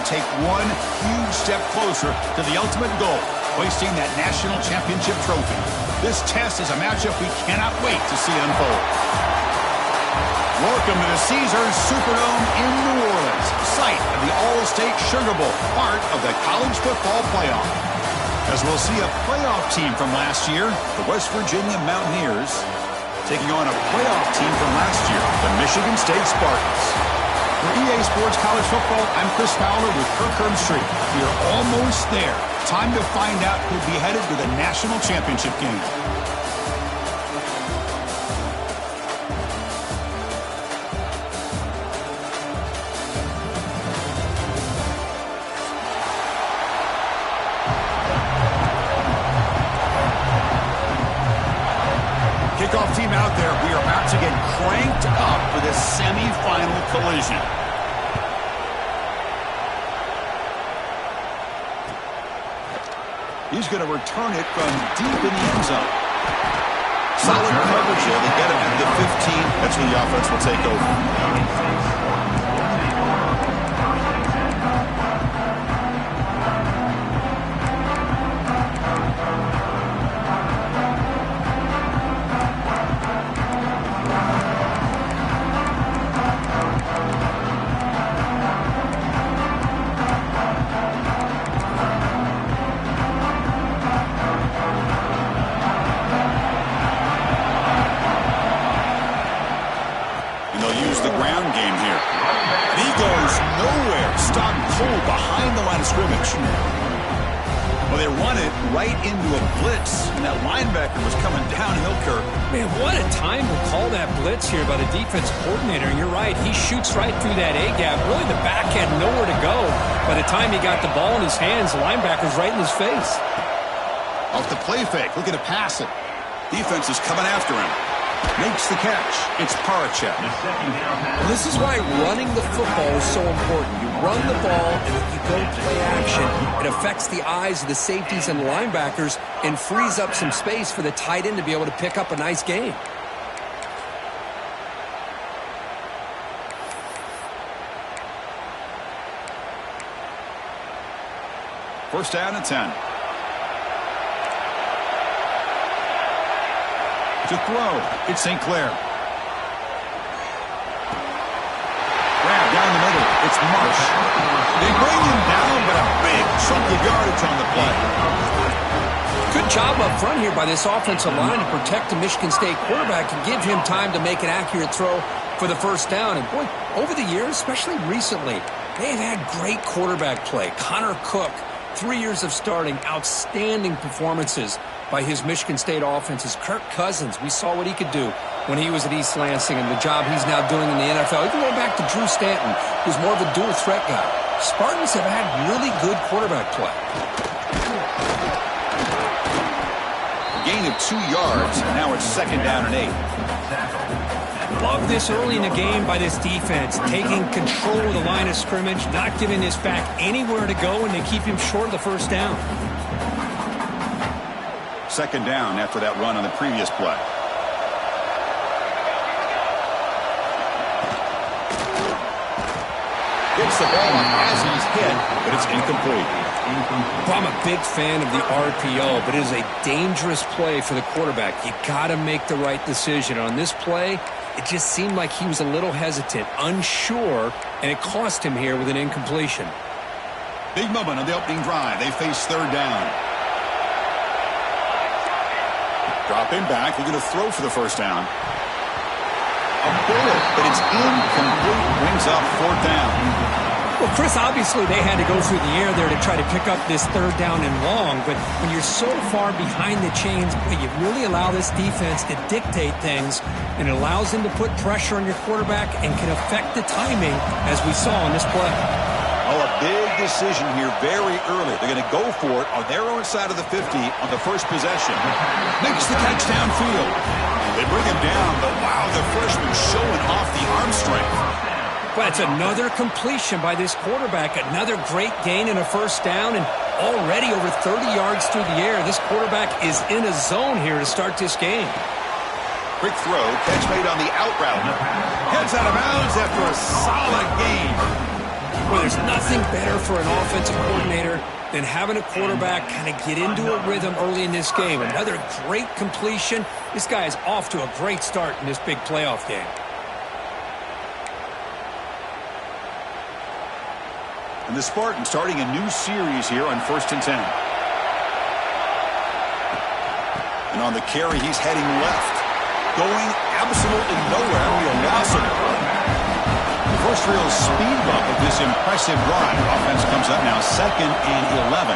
take one huge step closer to the ultimate goal, hoisting that national championship trophy. This test is a matchup we cannot wait to see unfold. Welcome to the Caesars Superdome in New Orleans, site of the All-State Sugar Bowl, part of the college football playoff. As we'll see a playoff team from last year, the West Virginia Mountaineers, taking on a playoff team from last year, the Michigan State Spartans. For EA Sports College Football, I'm Chris Fowler with Kirk Herbstreit. We are almost there. Time to find out who'll be headed to the national championship game. Kickoff team out there. We are about to get cranked up for this semifinal collision. He's going to return it from deep in the end zone. Solid coverage here. They get him into the 15. That's when the offense will take over. Well, they run it right into a blitz, and that linebacker was coming downhill, Kirk. Man, what a time to call that blitz here by the defense coordinator. And you're right, he shoots right through that A-gap. Really, the back had nowhere to go. By the time he got the ball in his hands, the linebacker's right in his face. Off the play fake, looking to pass it. Defense is coming after him. Makes the catch. It's Parachek. Well, this is why running the football is so important. You run the ball, and if you go play action, it affects the eyes of the safeties and linebackers and frees up some space for the tight end to be able to pick up a nice gain. First down and 10. To throw, it's St. Clair. Grab down the middle, it's Marsh. They bring him down, but a big chunk of yardage on the play. Good job up front here by this offensive line to protect the Michigan State quarterback and give him time to make an accurate throw for the first down. And boy, over the years, especially recently, they've had great quarterback play. Connor Cook, 3 years of starting, outstanding performances by his Michigan State offenses. Kirk Cousins, we saw what he could do when he was at East Lansing and the job he's now doing in the NFL. Even going back to Drew Stanton, who's more of a dual threat guy. Spartans have had really good quarterback play. Gain of 2 yards, and now it's second down and 8. Love this early in the game by this defense, taking control of the line of scrimmage, not giving this back anywhere to go, and they keep him short of the first down. Second down after that run on the previous play. Gets the ball as he's hit, but it's incomplete. Well, I'm a big fan of the RPO, but it is a dangerous play for the quarterback. You got to make the right decision. On this play, it just seemed like he was a little hesitant, unsure, and it cost him here with an incompletion. Big moment on the opening drive. They face third down. Dropping back, looking to throw for the first down. A bullet, but it's incomplete. Brings up fourth down. Well, Chris, obviously they had to go through the air there to try to pick up this third down and long, but when you're so far behind the chains, you really allow this defense to dictate things, and it allows them to put pressure on your quarterback and can affect the timing, as we saw in this play. Oh, a big decision here very early. They're going to go for it on their own side of the 50 on the first possession. Makes the catch downfield. They bring him down, but wow, the freshman showing off the arm strength. But it's another completion by this quarterback. Another great gain in a first down, and already over 30 yards through the air. This quarterback is in a zone here to start this game. Quick throw, catch made on the out route. Heads out of bounds after a solid gain. Well, there's nothing better for an offensive coordinator than having a quarterback kind of get into a rhythm early in this game. Another great completion. This guy is off to a great start in this big playoff game. And the Spartans starting a new series here on 1st and 10. And on the carry, he's heading left. Going absolutely nowhere. He'll loss it. The first real speed bump of this impressive drive. Offense comes up now 2nd and 11.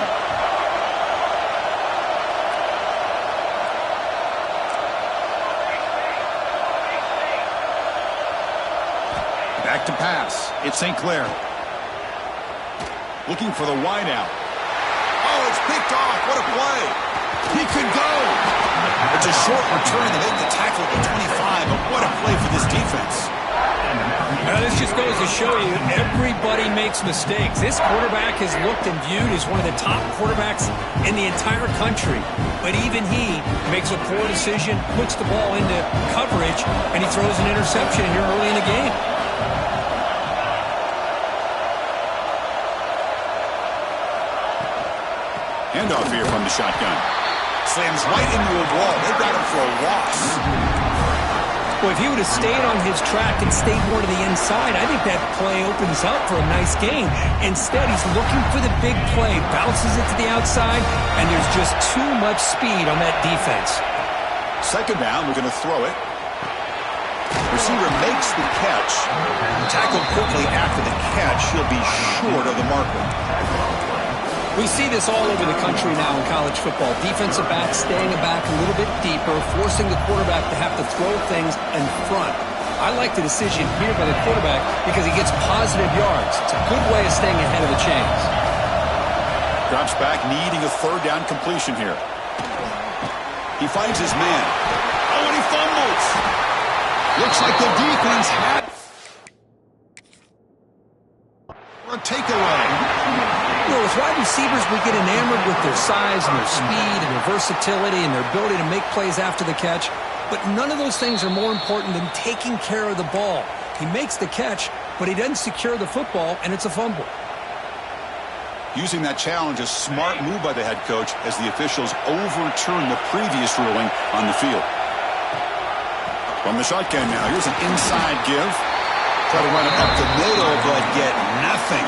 Back to pass. It's St. Clair. Looking for the wideout. Oh, it's picked off. What a play. He could go. It's a short return to make the tackle at the 25, but what a play for this defense. Now, this just goes to show you everybody makes mistakes. This quarterback is looked and viewed as one of the top quarterbacks in the entire country. But even he makes a poor decision, puts the ball into coverage, and he throws an interception here early in the game. Handoff here from the shotgun. Slams right into a wall. They've got him for a loss. Well, if he would have stayed on his track and stayed more to the inside, I think that play opens up for a nice game. Instead, he's looking for the big play, bounces it to the outside, and there's just too much speed on that defense. 2nd down, we're going to throw it. Receiver makes the catch. Tackled quickly after the catch. He'll be short of the marker. We see this all over the country now in college football. Defensive backs staying back a little bit deeper, forcing the quarterback to have to throw things in front. I like the decision here by the quarterback because he gets positive yards. It's a good way of staying ahead of the chains. Drops back, needing a 3rd down completion here. He finds his man. Oh, and he fumbles. Looks like the defense had a takeaway. You know, with wide receivers, we get enamored with their size and their speed and their versatility and their ability to make plays after the catch. But none of those things are more important than taking care of the ball. He makes the catch, but he doesn't secure the football, and it's a fumble. Using that challenge, a smart move by the head coach as the officials overturn the previous ruling on the field. From the shotgun now, here's an inside give. Try to run it up the middle, but get nothing.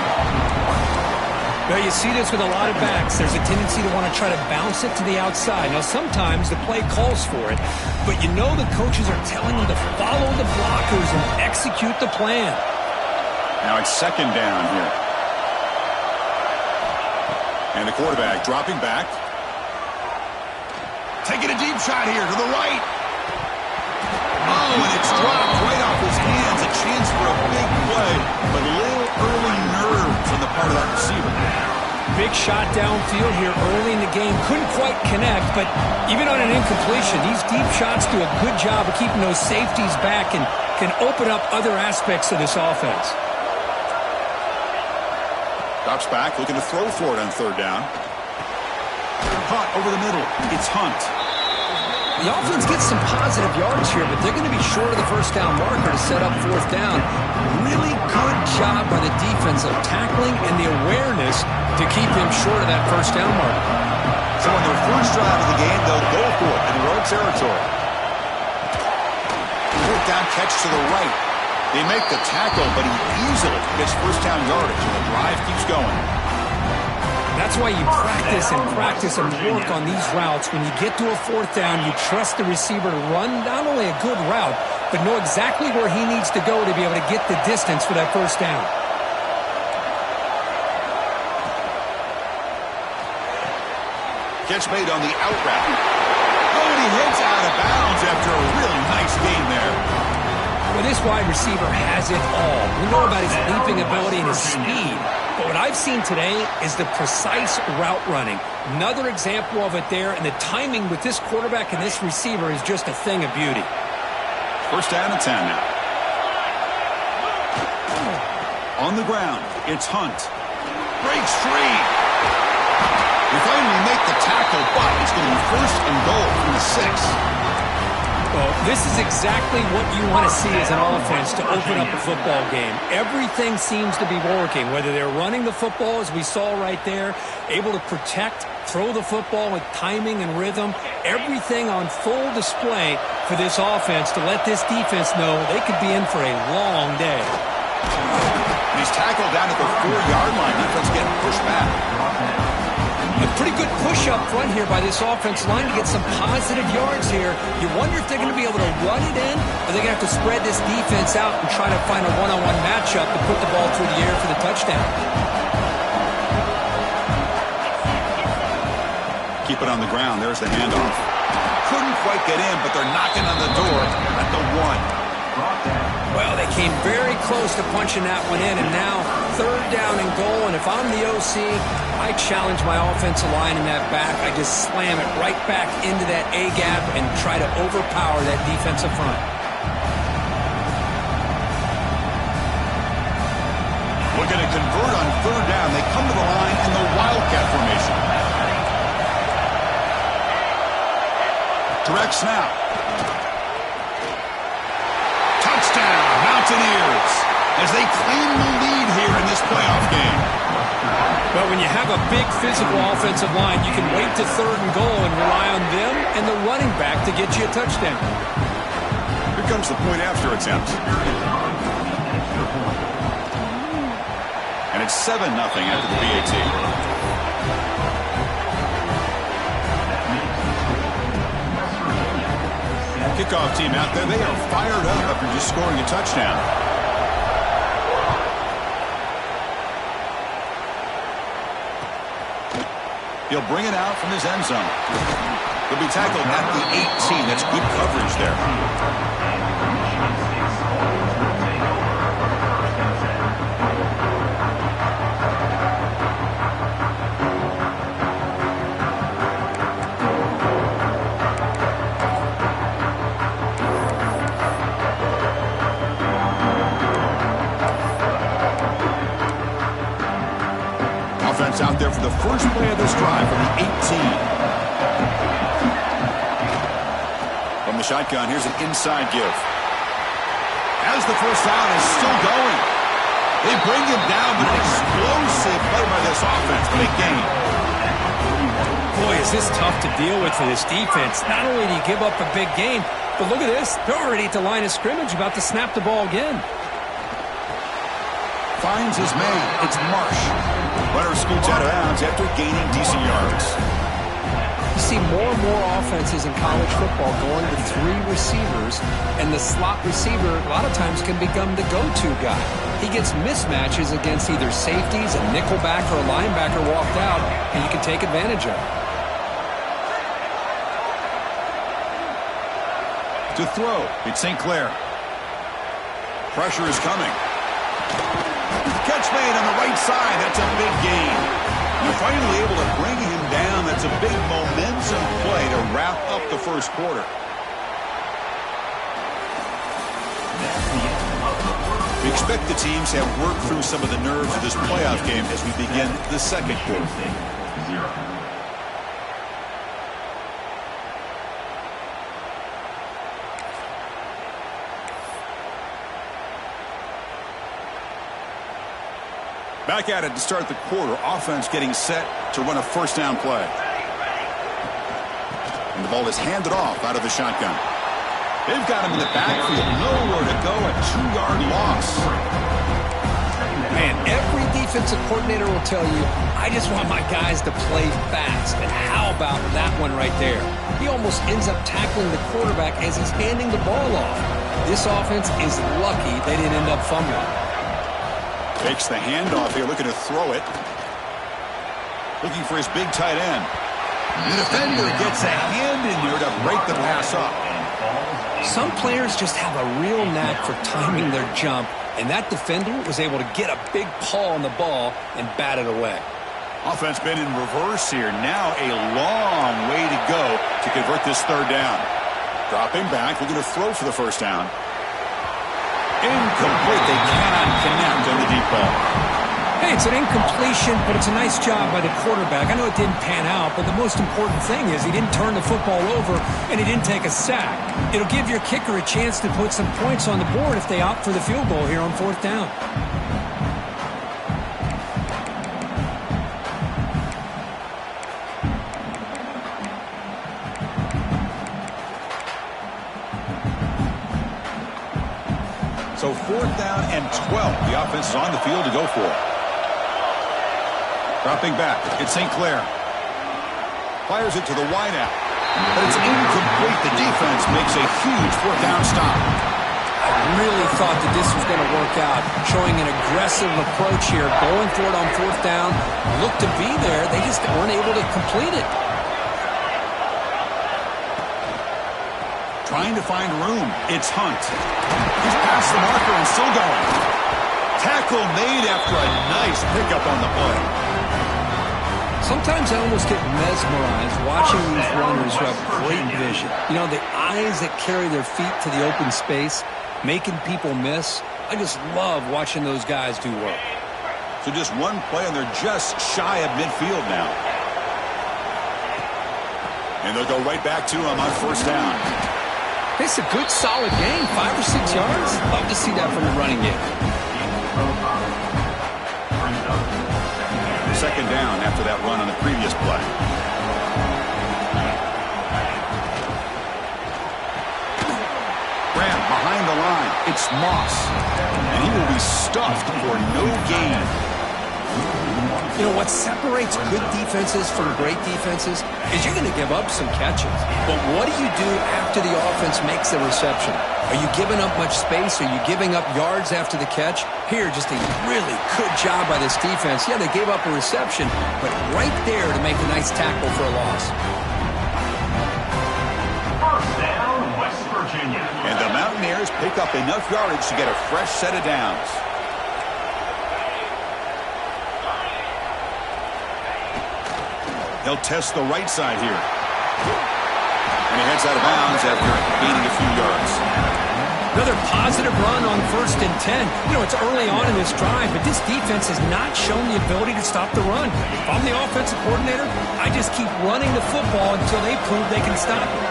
Well, you see this with a lot of backs. There's a tendency to want to try to bounce it to the outside. Now, sometimes the play calls for it, but you know the coaches are telling them to follow the blockers and execute the plan. Now it's 2nd down here. And the quarterback dropping back. Taking a deep shot here to the right. Oh, and it's dropped right off his hands. A chance for a big play, but a little early nerves on the part of that receiver. Big shot downfield here early in the game. Couldn't quite connect, but even on an incompletion, these deep shots do a good job of keeping those safeties back and can open up other aspects of this offense. Drops back, looking to throw for it on 3rd down. Caught over the middle. It's Hunt. The offense gets some positive yards here, but they're going to be short of the 1st down marker to set up 4th down. Really good job by the defense of tackling and the awareness to keep him short of that 1st down marker. So on their first drive of the game, they'll go for it in road territory. 4th down catch to the right. They make the tackle, but he easily gets 1st down yardage, and the drive keeps going. That's why you practice and work on these routes. When you get to a 4th down, you trust the receiver to run not only a good route, but know exactly where he needs to go to be able to get the distance for that 1st down. Catch made on the out route. Oh, and he heads out of bounds after a really nice game there. Well, this wide receiver has it all. We know about his leaping ability and his speed. But what I've seen today is the precise route running. Another example of it there, and the timing with this quarterback and this receiver is just a thing of beauty. 1st down and 10 now. On the ground, it's Hunt. Breaks free. They finally make the tackle, but it's going to be 1st and goal from the 6. Well, this is exactly what you want to see as an offense to open up a football game. Everything seems to be working, whether they're running the football, as we saw right there, able to protect, throw the football with timing and rhythm, everything on full display for this offense to let this defense know they could be in for a long day. He's tackled down at the 4-yard line. Defense getting pushed back. A pretty good push up front here by this offense line to get some positive yards here. You wonder if they're going to be able to run it in, or they're going to have to spread this defense out and try to find a one-on-one matchup to put the ball through the air for the touchdown. Keep it on the ground. There's the handoff. Couldn't quite get in, but they're knocking on the door at the 1. Well, they came very close to punching that one in, and now 3rd down and goal. And if I'm the OC, I challenge my offensive line in that back. I just slam it right back into that A-gap and try to overpower that defensive front. Looking to convert on 3rd down. They come to the line in the Wildcat formation. Direct snap. Touchdown, Mountaineers, as they claim the lead here in this playoff game. But when you have a big physical offensive line, you can wait to 3rd and goal and rely on them and the running back to get you a touchdown. Here comes the point after attempt. And it's 7-0 after the PAT. Kickoff team out there. They are fired up after just scoring a touchdown. He'll bring it out from his end zone. He'll be tackled at the 18. That's good coverage there. Out there for the first play of this drive from the 18. From the shotgun, here's an inside give. As the first down is still going. They bring him down, but an explosive play by this offense. Big game. Boy, is this tough to deal with for this defense. Not only do you give up a big game, but look at this. They're already at the line of scrimmage, about to snap the ball again. Finds his man. It's Marsh. Runner scoots out of bounds after gaining decent yards. You see more and more offenses in college football going to 3 receivers, and the slot receiver a lot of times can become the go-to guy. He gets mismatches against either safeties, a nickelback, or a linebacker walked out, and you can take advantage of it. To throw, it's St. Clair. Pressure is coming. Catch made on the right side. That's a big gain. You're finally able to bring him down. That's a big momentum play to wrap up the first quarter. We expect the teams to have worked through some of the nerves of this playoff game as we begin the second quarter. Back at it to start the quarter. Offense getting set to run a first down play. And the ball is handed off out of the shotgun. They've got him in the backfield. Nowhere to go. A 2-yard loss. Man, every defensive coordinator will tell you, I just want my guys to play fast. And how about that one right there? He almost ends up tackling the quarterback as he's handing the ball off. This offense is lucky they didn't end up fumbling. Takes the handoff here, looking to throw it. Looking for his big tight end. The defender gets a hand in there to break the pass up. Some players just have a real knack for timing their jump, and that defender was able to get a big paw on the ball and bat it away. Offense been in reverse here. Now a long way to go to convert this 3rd down. Dropping back, looking to throw for the first down. Incomplete. They cannot connect on the deep ball. Hey, it's an incompletion, but it's a nice job by the quarterback. I know it didn't pan out, but the most important thing is he didn't turn the football over and he didn't take a sack. It'll give your kicker a chance to put some points on the board if they opt for the field goal here on 4th down. So 4th down and 12. The offense is on the field to go for it. Dropping back, it's St. Clair. Fires it to the wideout. But it's incomplete. The defense makes a huge 4th down stop. I really thought that this was going to work out. Showing an aggressive approach here. Going for it on 4th down. Looked to be there. They just weren't able to complete it. Trying to find room. It's Hunt. He's past the marker and still going. Tackle made after a nice pickup on the play. Sometimes I almost get mesmerized watching these runners who have great vision. You know, the eyes that carry their feet to the open space, making people miss. I just love watching those guys do work. So just one play, and they're just shy of midfield now. And they'll go right back to him on 1st down. It's a good, solid game, 5 or 6 yards. Love to see that from the running game. 2nd down after that run on the previous play. Grant behind the line. It's Moss. And he will be stuffed for no gain. You know, what separates good defenses from great defenses is you're going to give up some catches. But what do you do after the offense makes the reception? Are you giving up much space? Are you giving up yards after the catch? Here, just a really good job by this defense. Yeah, they gave up a reception, but right there to make a nice tackle for a loss. 1st down, West Virginia. And the Mountaineers pick up enough yardage to get a fresh set of downs. He'll test the right side here. And he heads out of bounds after gaining a few yards. Another positive run on 1st and 10. You know, it's early on in this drive, but this defense has not shown the ability to stop the run. If I'm the offensive coordinator, I just keep running the football until they prove they can stop it.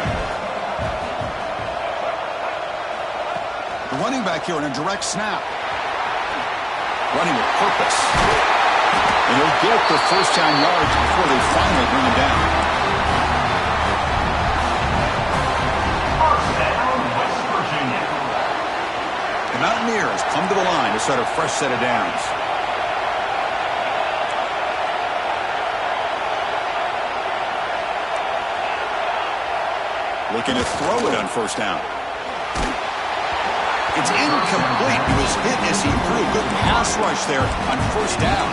The running back here in a direct snap. Running with purpose. And he'll get the 1st down yards before they finally bring him down. 1st down, West Virginia. The Mountaineers come to the line to start a fresh set of downs. Looking to throw it on 1st down. It's incomplete. He was hit as he threw. Good pass rush there on 1st down.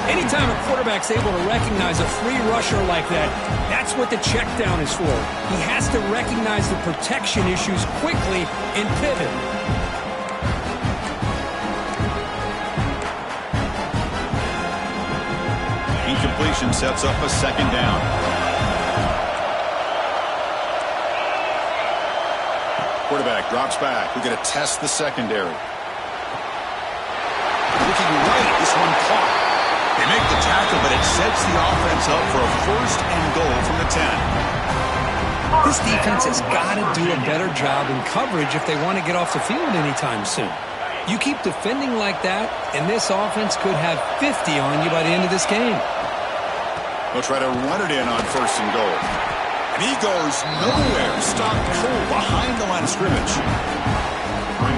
Anytime a quarterback's able to recognize a free rusher like that, that's what the check down is for. He has to recognize the protection issues quickly and pivot. Incompletion sets up a 2nd down. Quarterback drops back. We're going to test the secondary. Looking right, this one caught. They make the tackle, but it sets the offense up for a 1st and goal from the 10. This defense has got to do a better job in coverage if they want to get off the field anytime soon. You keep defending like that, and this offense could have 50 on you by the end of this game. They'll try to run it in on 1st and goal. And he goes nowhere. Stopped cold behind the line of scrimmage.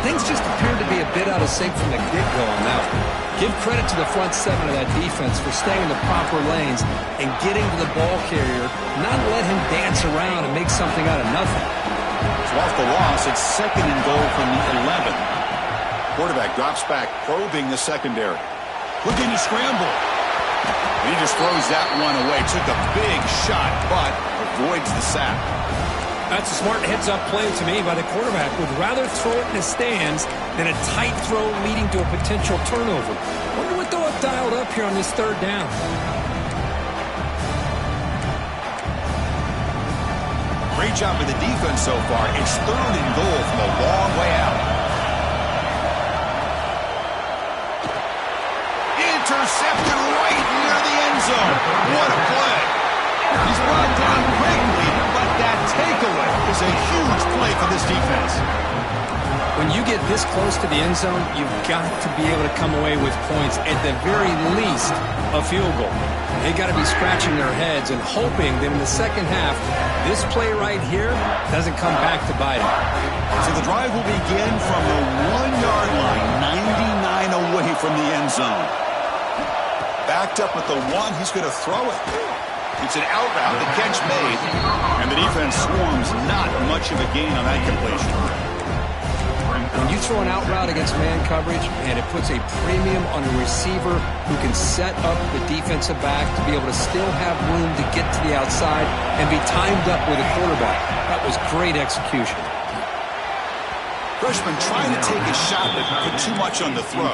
Things just appeared to be a bit out of sync from the get-go on that one. Give credit to the front 7 of that defense for staying in the proper lanes and getting to the ball carrier, not let him dance around and make something out of nothing. So off the loss, it's 2nd and goal from the 11. Quarterback drops back, probing the secondary. Looking to scramble. And he just throws that one away. Took a big shot, but avoids the sack. That's a smart heads-up play to me by the quarterback. Would rather throw it in the stands than a tight throw leading to a potential turnover. Wonder what they'll have dialed up here on this 3rd down. Great job with the defense so far. It's 3rd and goal from a long way out. Intercepted right near the end zone. What a play. He's brought down quickly, but that takeaway is a huge play for this defense. When you get this close to the end zone, you've got to be able to come away with points, at the very least, a field goal. They've got to be scratching their heads and hoping that in the second half, this play right here doesn't come back to bite them. So the drive will begin from the 1-yard line, 99 away from the end zone. Backed up at the 1, he's going to throw it. It's an out route, the catch made, and the defense swarms, not much of a gain on that completion. When you throw an out route against man coverage, and it puts a premium on a receiver who can set up the defensive back to be able to still have room to get to the outside and be timed up with a quarterback. That was great execution. Freshman trying to take a shot, but put too much on the throw.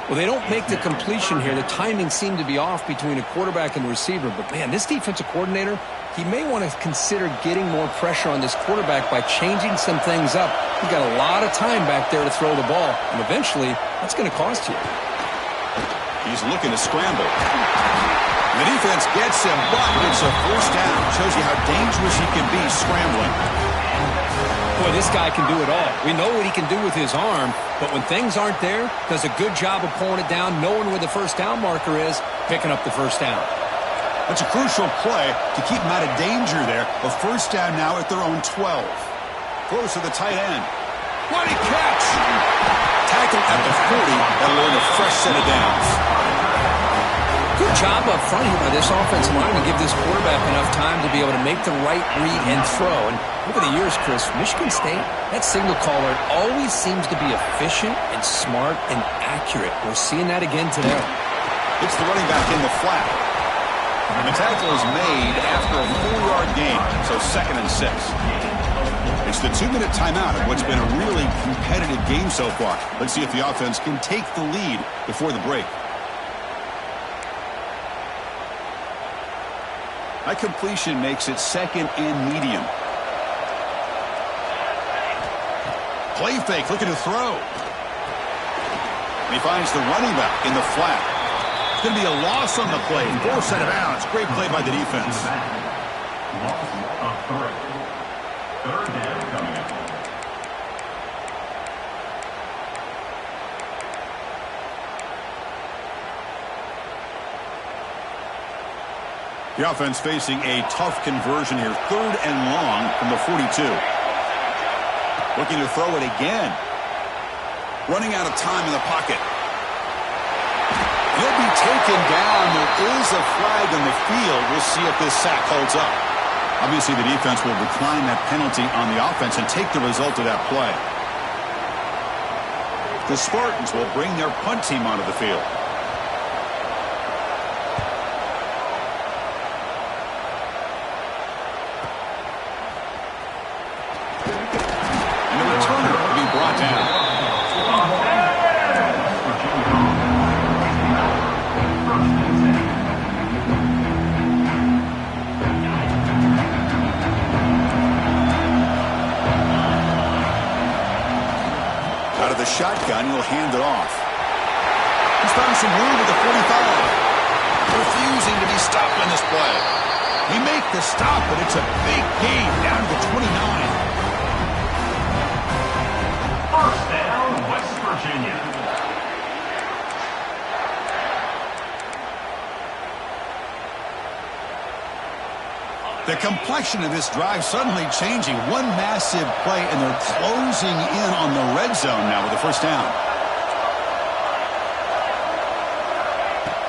Well, they don't make the completion here. The timing seemed to be off between a quarterback and a receiver. But, man, this defensive coordinator, he may want to consider getting more pressure on this quarterback by changing some things up. He's got a lot of time back there to throw the ball, and eventually that's going to cost you. He's looking to scramble. The defense gets him, but it's a first down. Shows you how dangerous he can be scrambling. Boy, this guy can do it all. We know what he can do with his arm, but when things aren't there, does a good job of pulling it down, knowing where the first down marker is, picking up the first down. That's a crucial play to keep them out of danger there. A first down now at their own 12. Close to the tight end. What a catch! Tackle at the 40. That'll earn a fresh set of downs. Good job up front here by this offensive line to give this quarterback enough time to be able to make the right read and throw. And over the years, Chris, Michigan State, that signal caller always seems to be efficient and smart and accurate. We're seeing that again today. It's the running back in the flat. And the tackle is made after a 4-yard gain, so 2nd and 6. It's the 2-minute timeout of what's been a really competitive game so far. Let's see if the offense can take the lead before the break. That completion makes it 2nd and medium. Play fake, looking to throw. And he finds the running back in the flat. It's going to be a loss on the play. Forced out of bounds. Great play by the defense. Loss of 3. Third down coming up. The offense facing a tough conversion here. 3rd and long from the 42. Looking to throw it again. Running out of time in the pocket. He'll be taken down. There is a flag on the field. We'll see if this sack holds up. Obviously, the defense will decline that penalty on the offense and take the result of that play. The Spartans will bring their punt team onto the field. And the returner will be brought down. Out of the shotgun, he'll hand it off. He's found some room at the 45. Refusing to be stopped on this play. He makes the stop, but it's a big gain down to the 29. First down, West Virginia. The complexion of this drive suddenly changing. One massive play, and they're closing in on the red zone now with the first down.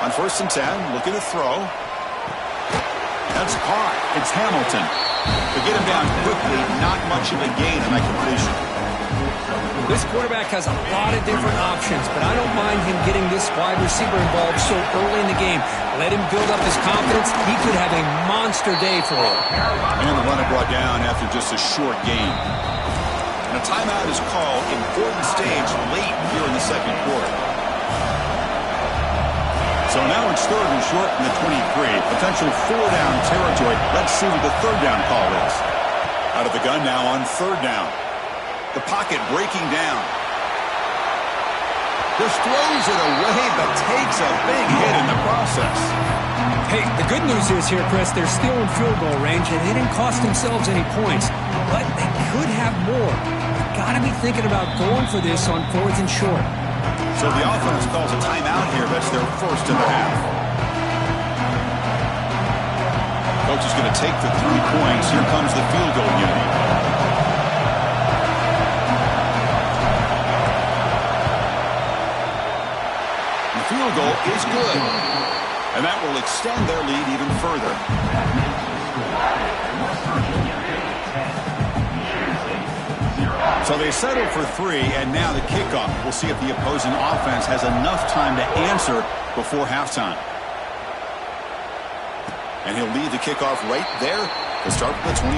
On 1st and 10, looking to throw. That's caught. It's Hamilton. But get him down quickly. Not much of a gain on that completion. This quarterback has a lot of different options, but I don't mind him getting this wide receiver involved so early in the game. Let him build up his confidence. He could have a monster day for him. And the runner brought down after just a short gain. And a timeout is called. Important stage late here in the second quarter. So now it's 3rd and short from the 23. Potential 4-down territory. Let's see what the 3rd down call is. Out of the gun now on 3rd down. The pocket breaking down. Just throws it away, but takes a big hit in the process. Hey, the good news is here, Chris, they're still in field goal range, and they didn't cost themselves any points. But they could have more. They've got to be thinking about going for this on 4th and short. So the offense calls a timeout here. That's their first of the half. Coach is going to take the 3 points. Here comes the field goal unit. The field goal is good. And that will extend their lead even further. So they settle for 3, and now the kickoff. We'll see if the opposing offense has enough time to answer before halftime. And he'll lead the kickoff right there to start with the 25.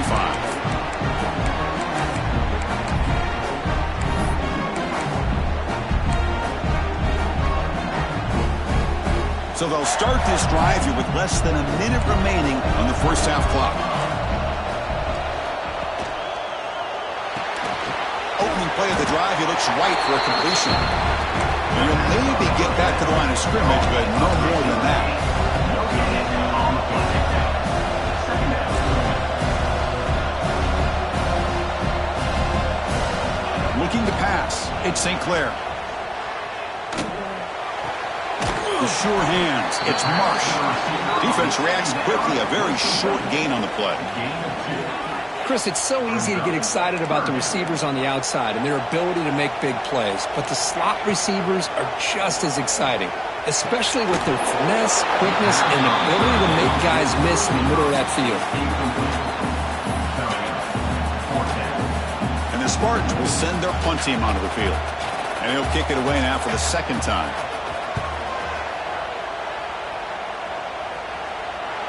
So they'll start this drive here with less than a minute remaining on the first half clock. Opening play of the drive, he looks right for a completion. And he'll maybe get back to the line of scrimmage, but no more than that. Looking to pass. It's St. Clair. The sure hands. It's Marsh. Defense reacts quickly. A very short gain on the play. Chris, it's so easy to get excited about the receivers on the outside and their ability to make big plays. But the slot receivers are just as exciting, especially with their finesse, quickness, and ability to make guys miss in the middle of that field. And the Spartans will send their punt team onto the field. And he'll kick it away now for the second time.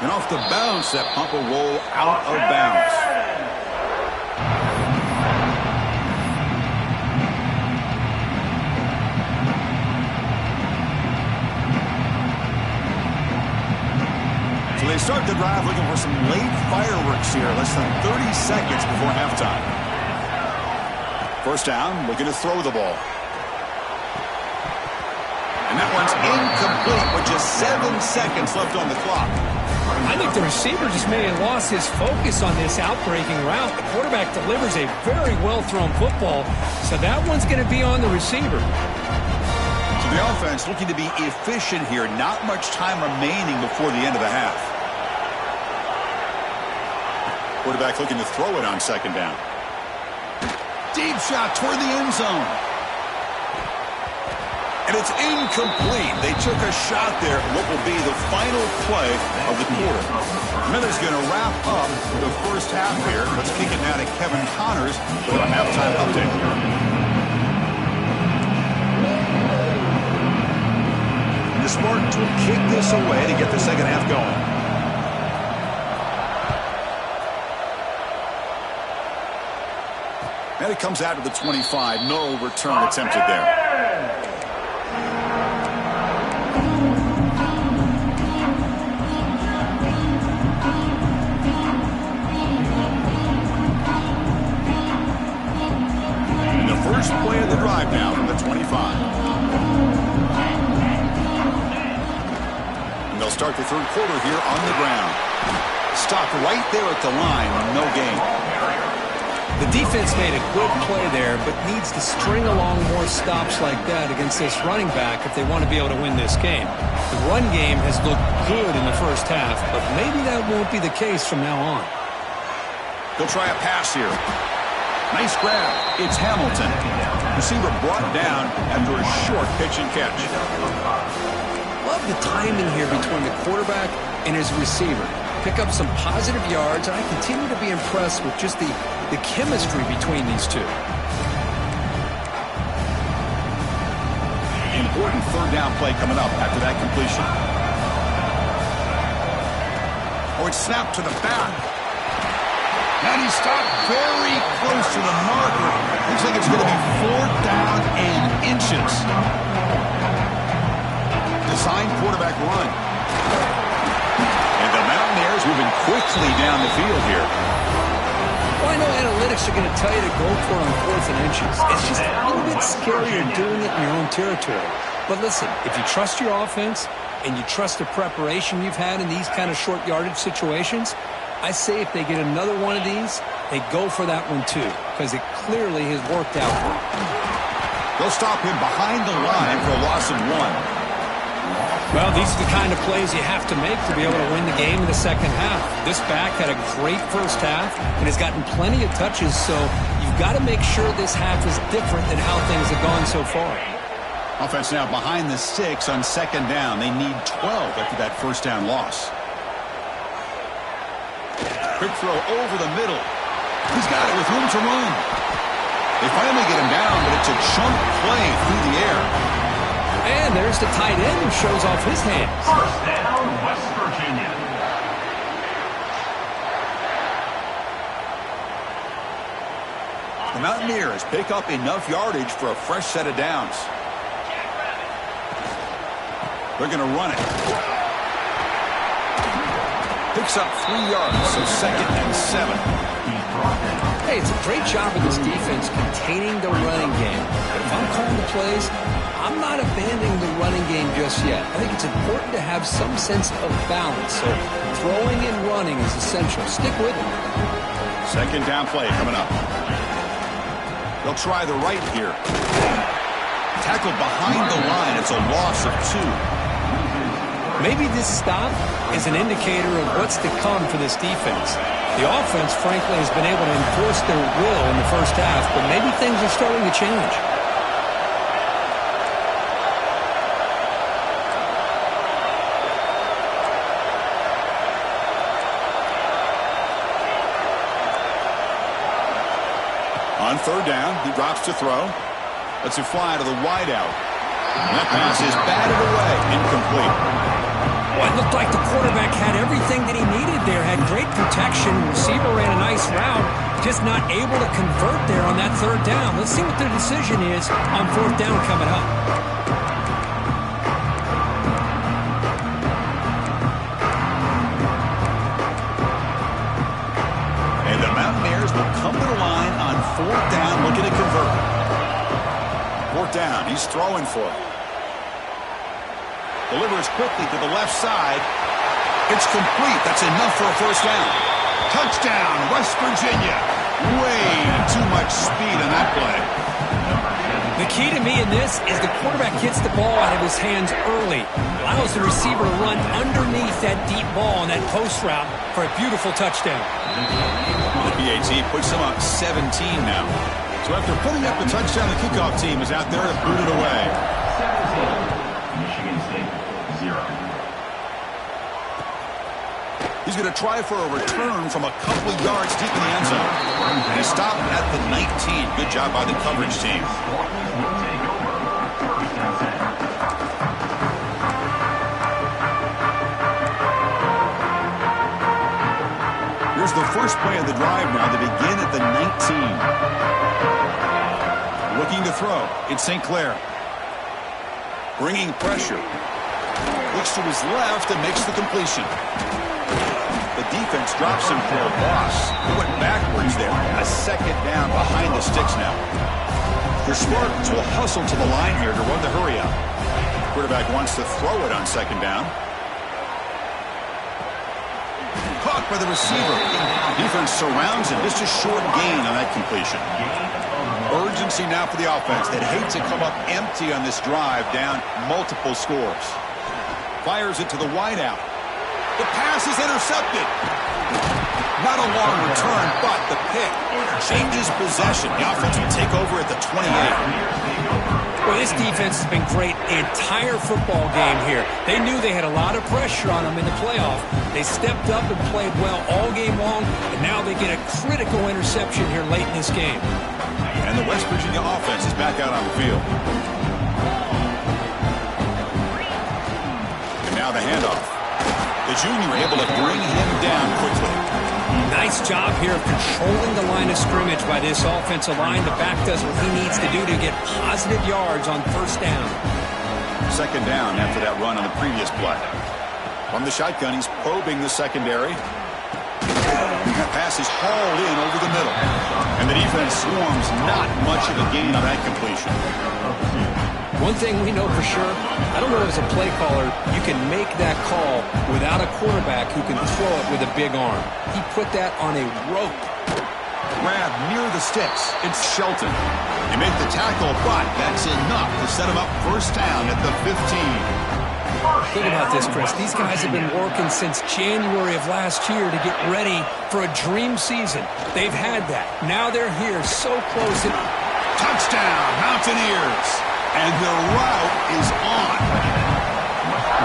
And off the bounce, that punt will roll out of bounds. So they start the drive looking for some late fireworks here, less than 30 seconds before halftime. First down, looking to throw the ball. And that one's incomplete with just 7 seconds left on the clock. I think the receiver just may have lost his focus on this outbreaking route. The quarterback delivers a very well-thrown football, so that one's going to be on the receiver. So the offense looking to be efficient here. Not much time remaining before the end of the half. Quarterback looking to throw it on second down. Deep shot toward the end zone. And it's incomplete. They took a shot there at what will be the final play of the quarter. Miller's going to wrap up the first half here. Let's kick it now to Kevin Connors for a halftime update. And the Spartans will kick this away to get the second half going. And it comes out to the 25. No return attempted there. First play of the drive now from the 25. And they'll start the third quarter here on the ground. Stopped right there at the line. No gain. The defense made a good play there, but needs to string along more stops like that against this running back if they want to be able to win this game. The run game has looked good in the first half, but maybe that won't be the case from now on. They'll try a pass here. Nice grab. It's Hamilton. Receiver brought down after a short pitch and catch. Love the timing here between the quarterback and his receiver. Pick up some positive yards, and I continue to be impressed with just the chemistry between these two. Important third down play coming up after that completion. Oh, it's snapped to the back. And he stopped very close to the marker. Looks like it's going to be 4th down and inches. Designed quarterback run. And the Mountaineers moving quickly down the field here. Well, I know analytics are going to tell you to go for it on 4th and inches. It's just a little bit scarier doing it in your own territory. But listen, if you trust your offense and you trust the preparation you've had in these kind of short yardage situations, I say if they get another one of these, they go for that one too, because it clearly has worked out for them. They'll stop him behind the line for a loss of 1. Well, these are the kind of plays you have to make to be able to win the game in the second half. This back had a great first half and has gotten plenty of touches, so you've got to make sure this half is different than how things have gone so far. Offense now behind the 6 on 2nd down. They need 12 after that first down loss. Quick throw over the middle. He's got it with room to run. They finally get him down, but it's a chunk play through the air. And there's the tight end who shows off his hands. First down, West Virginia. The Mountaineers pick up enough yardage for a fresh set of downs. They're going to run it. Picks up 3 yards, so 2nd and 7. Hey, it's a great job of this defense containing the running game. But if I'm calling the plays, I'm not abandoning the running game just yet. I think it's important to have some sense of balance. So throwing and running is essential. Stick with it. 2nd down play coming up. They'll try the right here. Tackled behind the line. It's a loss of 2. Maybe this stop is an indicator of what's to come for this defense. The offense, frankly, has been able to enforce their will in the first half, but maybe things are starting to change. On 3rd down, he drops to throw. Lets it fly to the wideout. And that pass is batted away, incomplete. Well, it looked like the quarterback had everything that he needed there, had great protection. Receiver ran a nice route, just not able to convert there on that 3rd down. Let's see what their decision is on 4th down coming up. And the Mountaineers will come to the line on 4th down, looking to convert. 4th down, he's throwing for it. Delivers quickly to the left side. It's complete. That's enough for a first down. Touchdown, West Virginia. Way too much speed on that play. The key to me in this is the quarterback gets the ball out of his hands early, allows the receiver to run underneath that deep ball on that post route for a beautiful touchdown. The PAT puts them up 17 now. So after putting up the touchdown, the kickoff team is out there to boot it away. 17, Michigan State 0. He's going to try for a return from a couple of yards deep in the end zone. And he stopped at the 19. Good job by the coverage team. Here's the first play of the drive now to begin at the 19. Looking to throw. It's St. Clair. Bringing pressure. Looks to his left and makes the completion. The defense drops him for a loss. He went backwards there. A second down behind the sticks now. The Spartans will hustle to the line here to run the hurry up. Quarterback wants to throw it on second down. Caught by the receiver. Defense surrounds him. Just a short gain on that completion. Urgency now for the offense. They'd hate to come up empty on this drive, down multiple scores. Fires it to the wideout. The pass is intercepted. Not a long return, but the pick changes possession. The offense will take over at the 28. Well, this defense has been great the entire football game here. They knew they had a lot of pressure on them in the playoff. They stepped up and played well all game long, and now they get a critical interception here late in this game. And the West Virginia offense is back out on the field. And now the handoff. The junior able to bring him down quickly. Nice job here of controlling the line of scrimmage by this offensive line. The back does what he needs to do to get positive yards on first down. Second down after that run on the previous play. From the shotgun, he's probing the secondary. That pass is hauled in over the middle. And the defense swarms not much of a gain on that completion. One thing we know for sure, I don't know as a play caller, you can make that call without a quarterback who can throw it with a big arm. He put that on a rope. Grab near the sticks. It's Shelton. They make the tackle, but that's enough to set him up first down at the 15. Think about this, Chris. These guys have been working since January of last year to get ready for a dream season. They've had that. Now they're here so close. Touchdown, Mountaineers. And the route is on.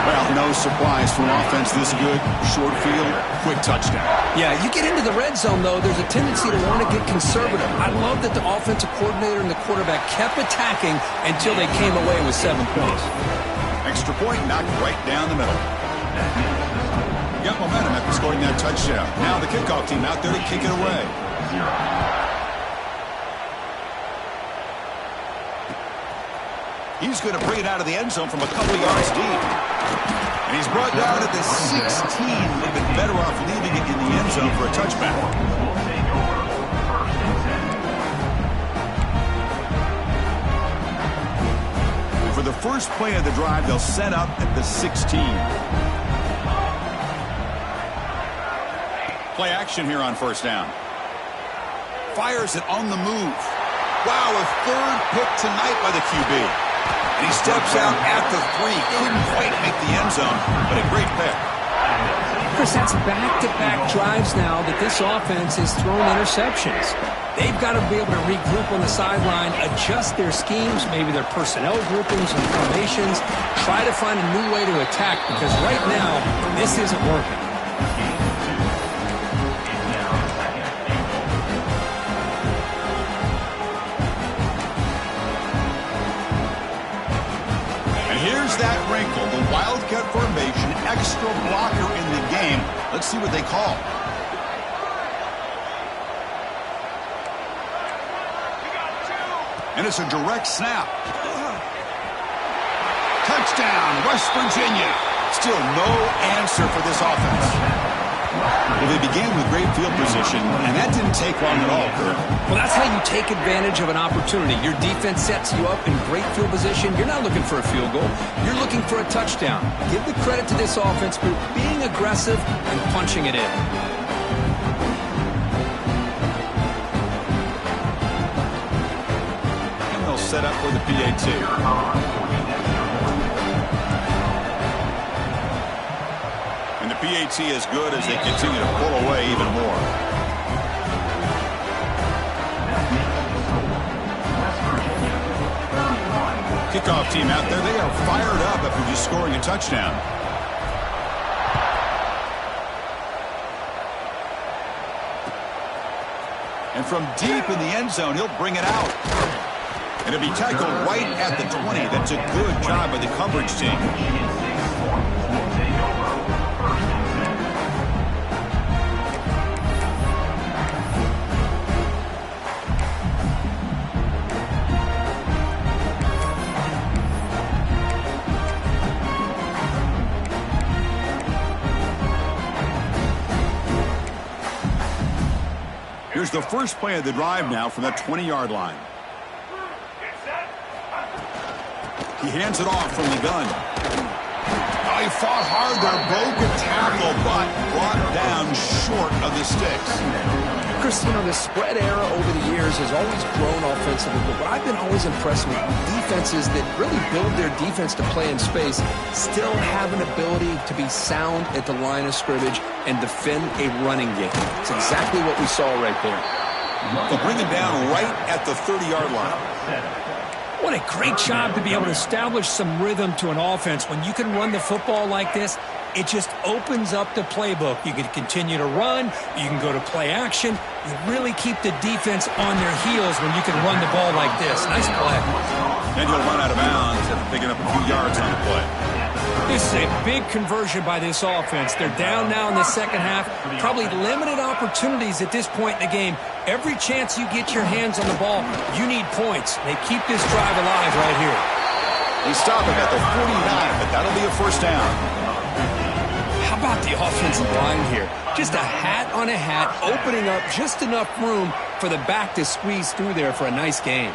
Well, no surprise for an offense this good. Short field, quick touchdown. Yeah, you get into the red zone, though, there's a tendency to want to get conservative. I love that the offensive coordinator and the quarterback kept attacking until they came away with 7 points. Extra point knocked right down the middle. Got momentum after scoring that touchdown. Now the kickoff team out there to kick it away. He's going to bring it out of the end zone from a couple of yards deep. And he's brought down at the 16. They've been better off leaving it in the end zone for a touchback. For the first play of the drive, they'll set up at the 16. Play action here on first down. Fires it on the move. Wow, a third pick tonight by the QB. And he steps out at the 3. Couldn't quite make the end zone, but a great pick. Chris, that's back-to-back drives now that this offense has thrown interceptions. They've got to be able to regroup on the sideline, adjust their schemes, maybe their personnel groupings and formations, try to find a new way to attack, because right now, this isn't working. That wrinkle, the Wildcat formation, extra blocker in the game. Let's see what they call. And it's a direct snap. Touchdown, West Virginia. Still no answer for this offense. Well, they began with great field position, and that didn't take long at all, Kurt. Well, that's how you take advantage of an opportunity. Your defense sets you up in great field position. You're not looking for a field goal. You're looking for a touchdown. Give the credit to this offense for being aggressive and punching it in. And they'll set up for the PAT. PAT is good as they continue to pull away even more. Kickoff team out there, they are fired up after just scoring a touchdown. And from deep in the end zone, he'll bring it out. And it'll be tackled right at the 20. That's a good job by the coverage team. Here's the first play of the drive now from that 20-yard line. He hands it off from the gun. Oh, he fought hard there. Broken tackle, but brought down short of the sticks. Chris, you know, the spread era over the years has always grown offensively, but what I've been always impressed with defenses that really build their defense to play in space still have an ability to be sound at the line of scrimmage and defend a running game. It's exactly what we saw right there. They'll bring him down right at the 30-yard line. What a great job to be able to establish some rhythm to an offense. When you can run the football like this, it just opens up the playbook. You can continue to run. You can go to play action. You really keep the defense on their heels when you can run the ball like this. Nice play. And he'll run out of bounds after picking up a few yards on the play. This is a big conversion by this offense. They're down now in the second half. Probably limited opportunities at this point in the game. Every chance you get your hands on the ball, you need points. They keep this drive alive right here. They stop him at the 49, but that'll be a first down. How How about the offensive line here? Just a hat on a hat, opening up just enough room for the back to squeeze through there for a nice gain.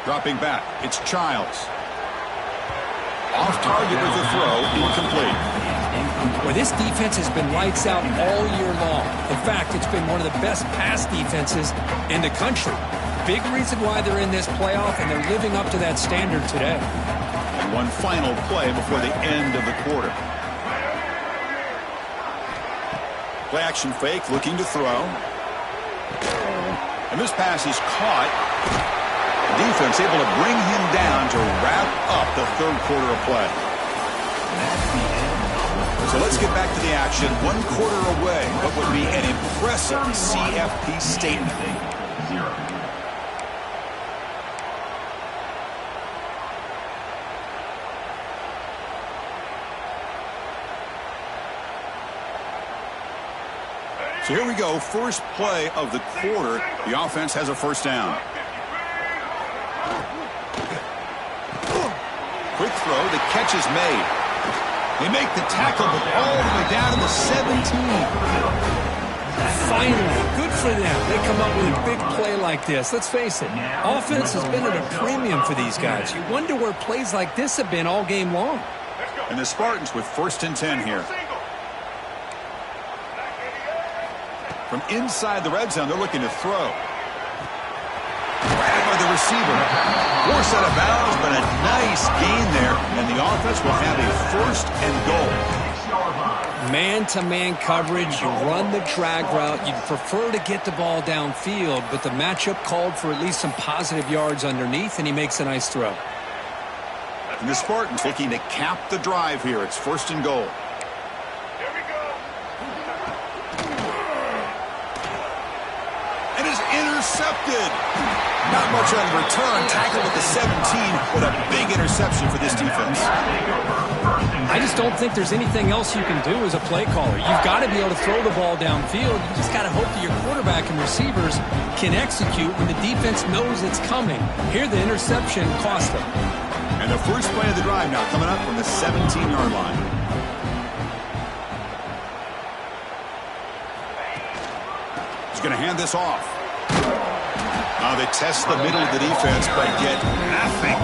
Dropping back, it's Childs. Off target with the throw, incomplete. Well, this defense has been lights out all year long. In fact, it's been one of the best pass defenses in the country. Big reason why they're in this playoff, and they're living up to that standard today. And one final play before the end of the quarter. Play action fake, looking to throw. And this pass is caught. The defense able to bring him down to wrap up the third quarter of play. So let's get back to the action. 1 quarter away. What would be an impressive CFP statement. So here we go. First play of the quarter. The offense has a first down. Quick throw. The catch is made. They make the tackle, but all the way down to the 17. Finally, good for them. They come up with a big play like this. Let's face it, offense has been at a premium for these guys. You wonder where plays like this have been all game long. And the Spartans with 1st and 10 here. From inside the red zone, they're looking to throw. Grabbed by the receiver. Forced out of bounds, but a nice gain there. And the offense will have a 1st and goal. Man-to-man coverage, you run the drag route. You'd prefer to get the ball downfield, but the matchup called for at least some positive yards underneath, and he makes a nice throw. And the Spartans looking to cap the drive here. It's 1st and goal. And is intercepted. Not much on the return. Tackled at the 17. What a big interception for this defense. I just don't think there's anything else you can do as a play caller. You've got to be able to throw the ball downfield. You just got to hope that your quarterback and receivers can execute when the defense knows it's coming. Here, the interception cost them. And the first play of the drive now coming up from the 17-yard line. He's going to hand this off. They test the middle of the defense, but get nothing.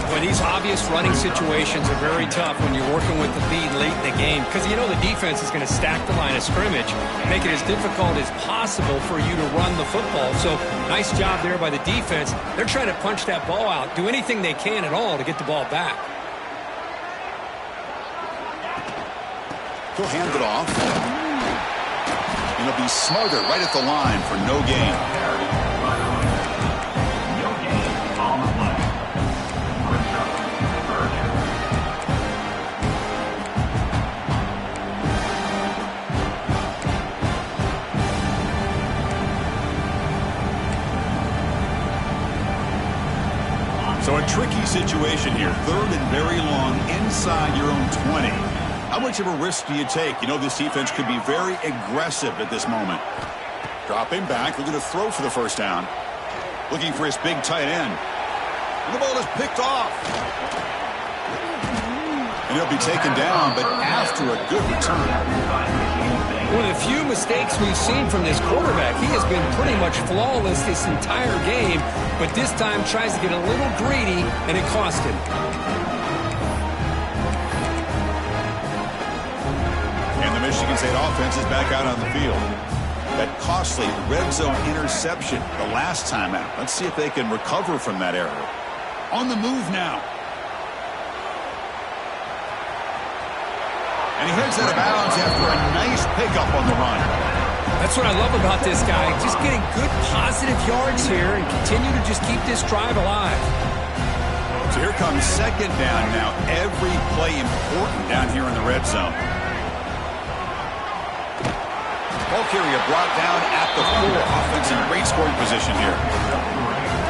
Well, these obvious running situations are very tough when you're working with the lead late in the game, because you know the defense is going to stack the line of scrimmage, make it as difficult as possible for you to run the football. So nice job there by the defense. They're trying to punch that ball out, do anything they can at all to get the ball back. He'll hand it off. And he'll be smothered right at the line for no gain. So a tricky situation here. 3rd and very long inside your own 20. How much of a risk do you take? You know this defense could be very aggressive at this moment. Dropping back, looking to throw for the first down. Looking for his big tight end. And the ball is picked off. And he'll be taken down, but after a good return. One of the few mistakes we've seen from this quarterback. He has been pretty much flawless this entire game, but this time tries to get a little greedy, and it cost him. And the Michigan State offense is back out on the field. That costly red zone interception the last time out. Let's see if they can recover from that error. On the move now. And he heads out of bounds after a nice pickup on the run. That's what I love about this guy. Just getting good positive yards here and continue to just keep this drive alive. So here comes 2nd down now. Every play important down here in the red zone. Ball carrier brought down at the 4. Offense in great scoring position here.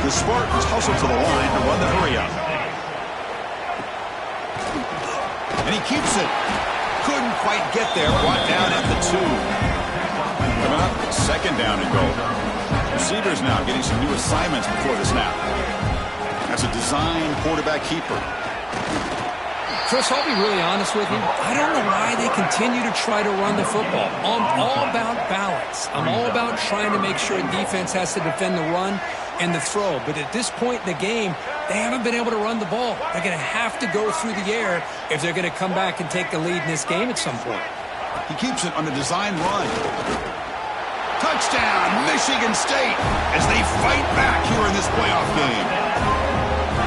The Spartans hustle to the line to run the hurry up. And he keeps it. Couldn't quite get there. Brought down at the 2. Coming up, 2nd down and goal. Receivers now getting some new assignments before the snap. That's a design quarterback keeper. Chris, I'll be really honest with you. I don't know why they continue to try to run the football. I'm all about balance. I'm all about trying to make sure defense has to defend the run and the throw. But at this point in the game, they haven't been able to run the ball. They're going to have to go through the air if they're going to come back and take the lead in this game at some point. He keeps it on a design run. Touchdown, Michigan State, as they fight back here in this playoff game.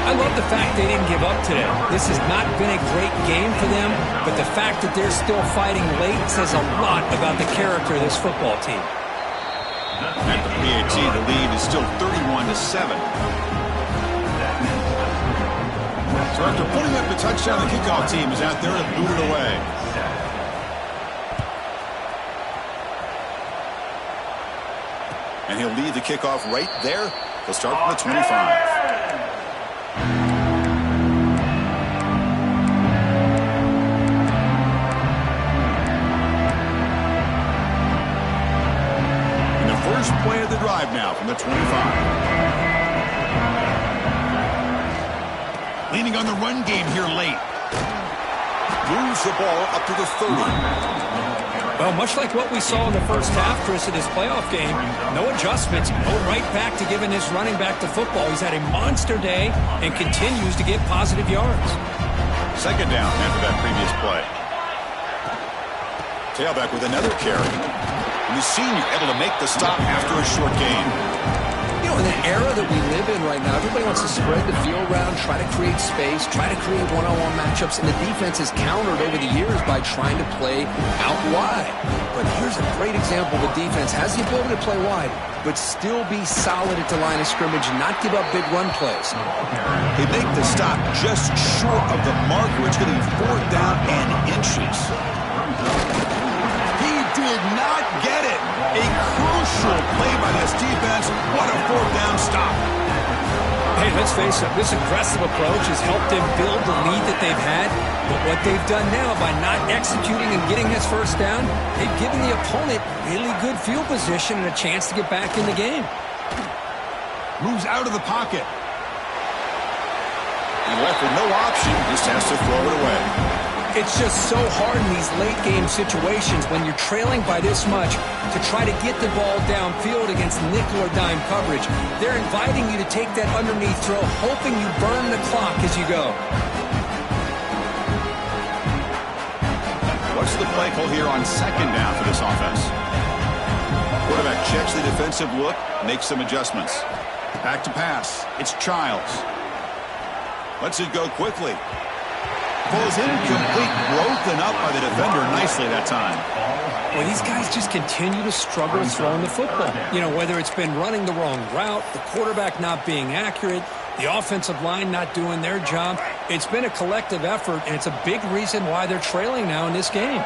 I love the fact they didn't give up today. This has not been a great game for them, but the fact that they're still fighting late says a lot about the character of this football team. At the PAT, the lead is still 31-7. So after putting up the touchdown, the kickoff team is out there to boot it away. And he'll lead the kickoff right there. He'll start from the 25. First play of the drive now from the 25. Leaning on the run game here late. Moves the ball up to the 30. Well, much like what we saw in the first half, Chris, in this playoff game, no adjustments. Go right back to giving his running back the football. He's had a monster day and continues to get positive yards. Second down after that previous play. Tailback with another carry. And the senior able to make the stop after a short gain. You know, in the era that we live in right now, everybody wants to spread the field around, try to create space, try to create one-on-one matchups, and the defense has countered over the years by trying to play out wide. But here's a great example of a defense has the ability to play wide, but still be solid at the line of scrimmage and not give up big run plays. They make the stop just short of the marker. It's going to be 4th down and inches. Did not get it. A crucial play by this defense. What a 4th down stop. Hey, let's face it, this aggressive approach has helped them build the lead that they've had. But what they've done now by not executing and getting this first down, they've given the opponent really good field position and a chance to get back in the game. Moves out of the pocket. And left with no option, just has to throw it away. It's just so hard in these late-game situations when you're trailing by this much to try to get the ball downfield against nickel or dime coverage. They're inviting you to take that underneath throw, hoping you burn the clock as you go. What's the play call here on second down for this offense? Quarterback checks the defensive look, makes some adjustments. Back to pass. It's Childs. Lets it go quickly. Pulls incomplete, broken up by the defender nicely that time. Well, these guys just continue to struggle throwing the football. You know, whether it's been running the wrong route, the quarterback not being accurate, the offensive line not doing their job. It's been a collective effort, and it's a big reason why they're trailing now in this game.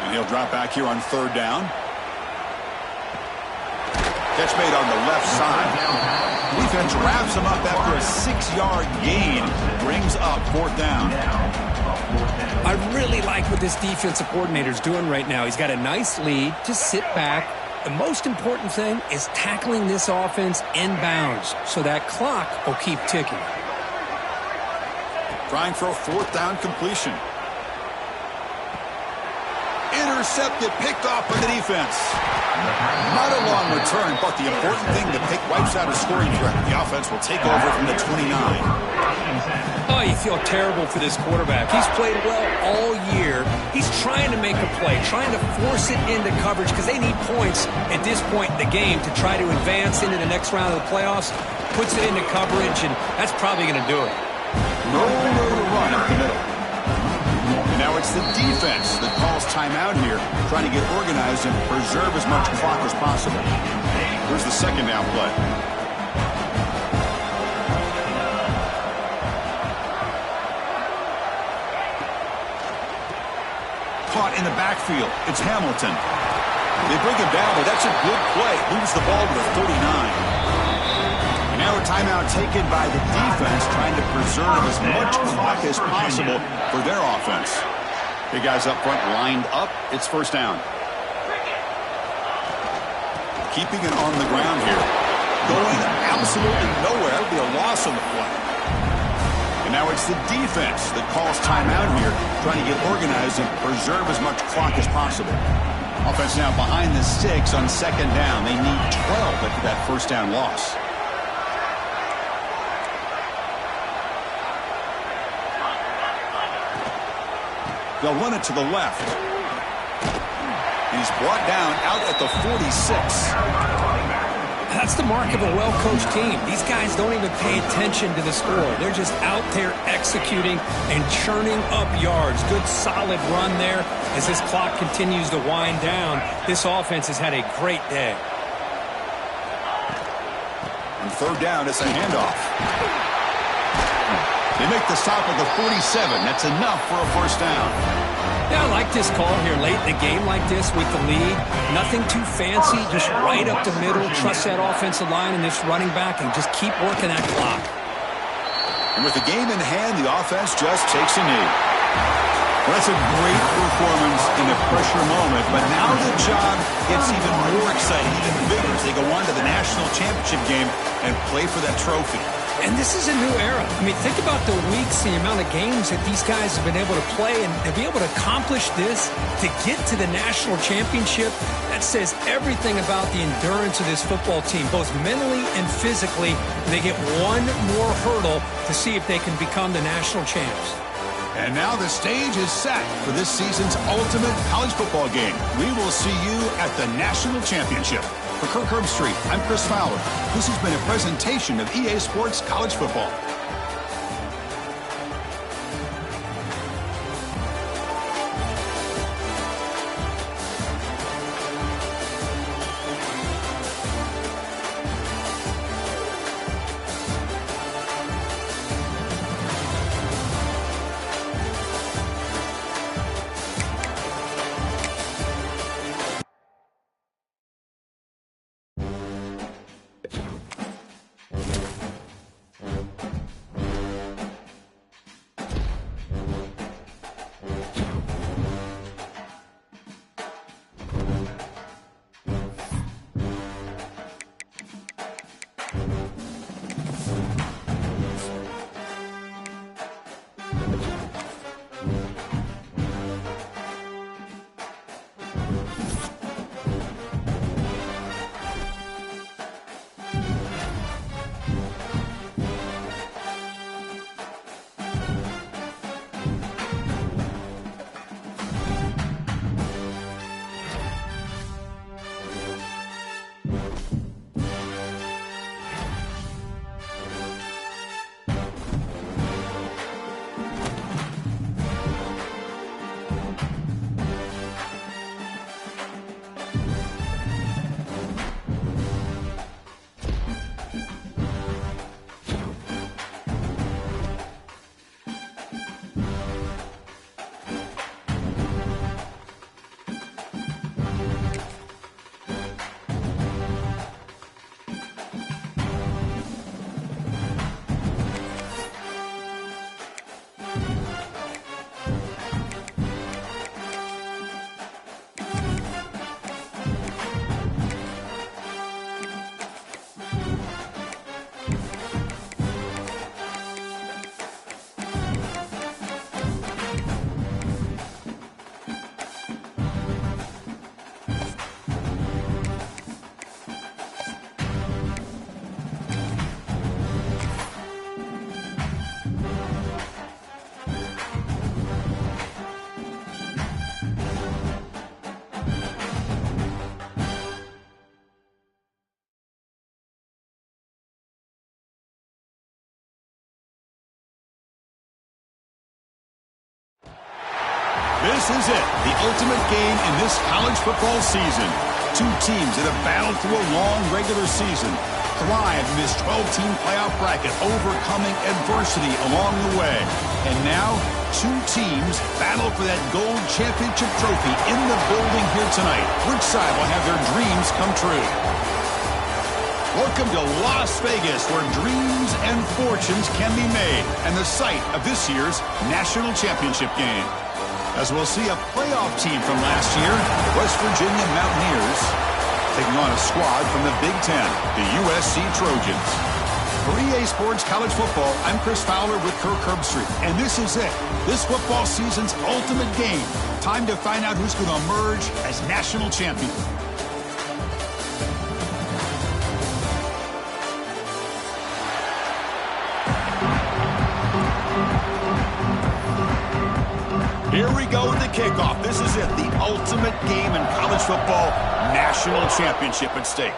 And he'll drop back here on 3rd down. Catch made on the left side. Defense wraps him up after a 6-yard gain. Brings up 4th down. I really like what this defensive coordinator's doing right now. He's got a nice lead. Just sit back. The most important thing is tackling this offense inbounds so that clock will keep ticking. Trying for a 4th down completion. Intercepted, picked off by the defense. Not a long return, but the important thing, the pick wipes out a scoring threat. The offense will take over from the 29. Oh, you feel terrible for this quarterback. He's played well all year. He's trying to make a play, trying to force it into coverage because they need points at this point in the game to try to advance into the next round of the playoffs. Puts it into coverage, and that's probably going to do it. Nowhere to run up the middle. And now it's the defense that calls timeout here, trying to get organized and preserve as much clock as possible. Here's the second down play. Caught in the backfield. It's Hamilton. They bring him down, but that's a good play. Moves the ball to the 39. Now a timeout taken by the defense, trying to preserve as much clock as possible for their offense. Big guys up front lined up. It's 1st down. Keeping it on the ground here. going absolutely nowhere. That would be a loss on the play. And now it's the defense that calls timeout here, trying to get organized and preserve as much clock as possible. Offense now behind the 6 on second down. They need 12 after that first down loss. They'll run it to the left. He's brought down out at the 46. That's the mark of a well-coached team. These guys don't even pay attention to the score. They're just out there executing and churning up yards. Good, solid run there as this clock continues to wind down. This offense has had a great day. On third down, it's a handoff. They make the stop at the 47. That's enough for a first down. Yeah, I like this call here late in the game like this with the lead. Nothing too fancy, just right up the middle. Trust that offensive line and this running back and just keep working that clock. And with the game in hand, the offense just takes a knee. Well, that's a great performance in a pressure moment, but now the job gets even more exciting, even bigger as they go on to the national championship game and play for that trophy. And this is a new era. I mean, think about the weeks, the amount of games that these guys have been able to play, and to be able to accomplish this, to get to the national championship, that says everything about the endurance of this football team, both mentally and physically. They get one more hurdle to see if they can become the national champs. And now the stage is set for this season's ultimate college football game. We will see you at the national championship. For Kirk Herbstreit, I'm Chris Fowler. This has been a presentation of EA Sports College Football. This is it, the ultimate game in this college football season. Two teams that have battled through a long regular season, thrived in this 12-team playoff bracket, overcoming adversity along the way. And now, two teams battle for that gold championship trophy in the building here tonight. Which side will have their dreams come true? Welcome to Las Vegas, where dreams and fortunes can be made, and the site of this year's national championship game. As we'll see a playoff team from last year, the West Virginia Mountaineers, taking on a squad from the Big Ten, the USC Trojans. For EA Sports College Football, I'm Chris Fowler with Kirk Herbstreit, and this is it. This football season's ultimate game. Time to find out who's going to emerge as national champion. Here we go with the kickoff. This is it, the ultimate game in college football, national championship at stake.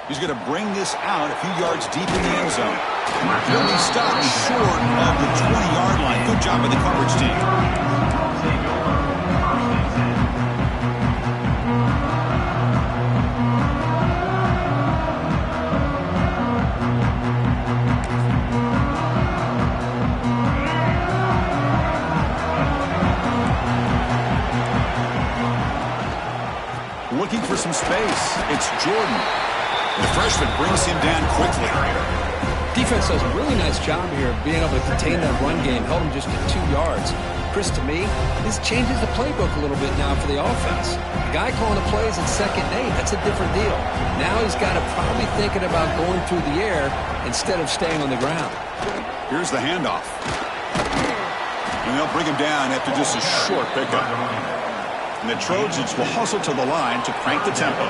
He's going to bring this out a few yards deep in the end zone. He'll be stopped short of the 20-yard line. Good job by the coverage team. Looking for some space. It's Jordan. The freshman brings him down quickly. Defense does a really nice job here of being able to contain that run game, held him just at 2 yards. Chris, to me, this changes the playbook a little bit now for the offense. The guy calling the plays at 2nd and 8, that's a different deal. Now he's got to probably thinking about going through the air instead of staying on the ground. Here's the handoff. And they'll bring him down after just a short pickup. And the Trojans will hustle to the line to crank the tempo.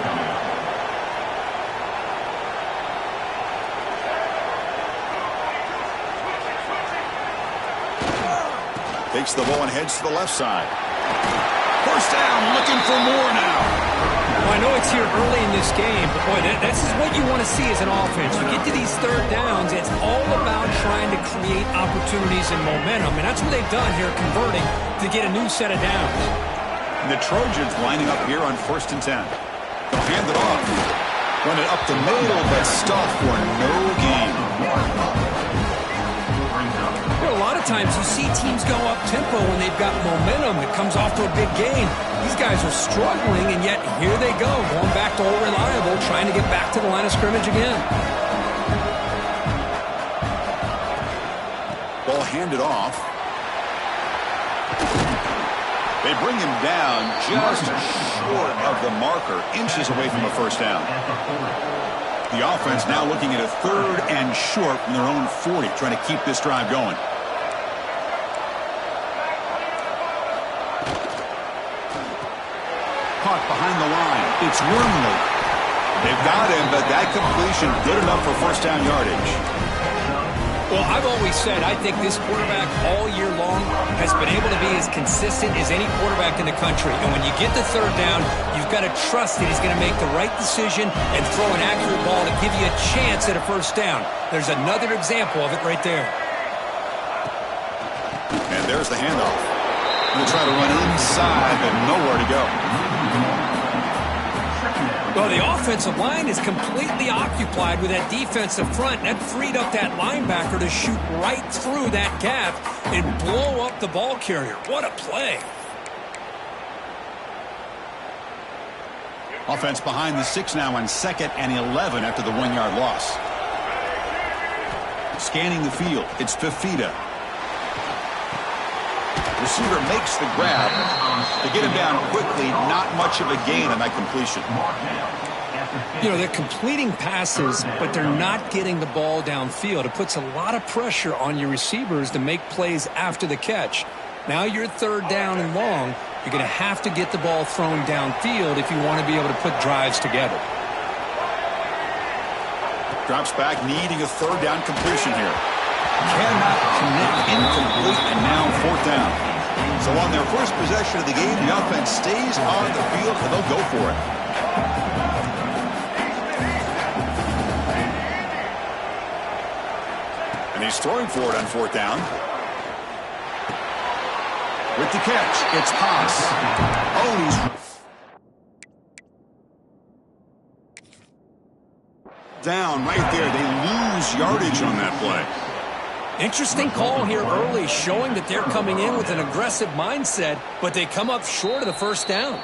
Takes the ball and heads to the left side. First down, looking for more now. Well, I know it's here early in this game, but boy, this is what you want to see as an offense. You get to these 3rd downs, it's all about trying to create opportunities and momentum, and that's what they've done here, converting to get a new set of downs. And the Trojans lining up here on 1st and 10. They'll hand it off. Run it up the middle, but stuffed for no gain. A lot of times you see teams go up tempo when they've got momentum. It comes off to a big gain. These guys are struggling, and yet here they go, going back to old reliable, trying to get back to the line of scrimmage again. Ball handed off. They bring him down just short of the marker, inches away from a first down. The offense now looking at a 3rd and short from their own 40, trying to keep this drive going. Caught behind the line. It's Wormley. They've got him, but that completion good enough for first down yardage. Well, I've always said I think this quarterback all year long has been able to be as consistent as any quarterback in the country. And when you get the 3rd down, you've got to trust that he's going to make the right decision and throw an accurate ball to give you a chance at a first down. There's another example of it right there. And there's the handoff. Going to try to run inside, but nowhere to go. Well, the offensive line is completely occupied with that defensive front. That freed up that linebacker to shoot right through that gap and blow up the ball carrier. What a play. Offense behind the 6 now on 2nd and 11 after the 1-yard loss. Scanning the field, it's Fafita. Receiver makes the grab. To get him down quickly, not much of a gain on that completion. You know, they're completing passes, but they're not getting the ball downfield. It puts a lot of pressure on your receivers to make plays after the catch. Now you're 3rd down and long. You're going to have to get the ball thrown downfield if you want to be able to put drives together. Drops back, needing a 3rd down completion here. Cannot connect, incomplete, and now 4th down. So on their first possession of the game, the offense stays on the field, and they'll go for it. And he's throwing for it on 4th down. With the catch, it's Haas. Oh, he's down right there. They lose yardage on that play. Interesting call here early, showing that they're coming in with an aggressive mindset, but they come up short of the first down.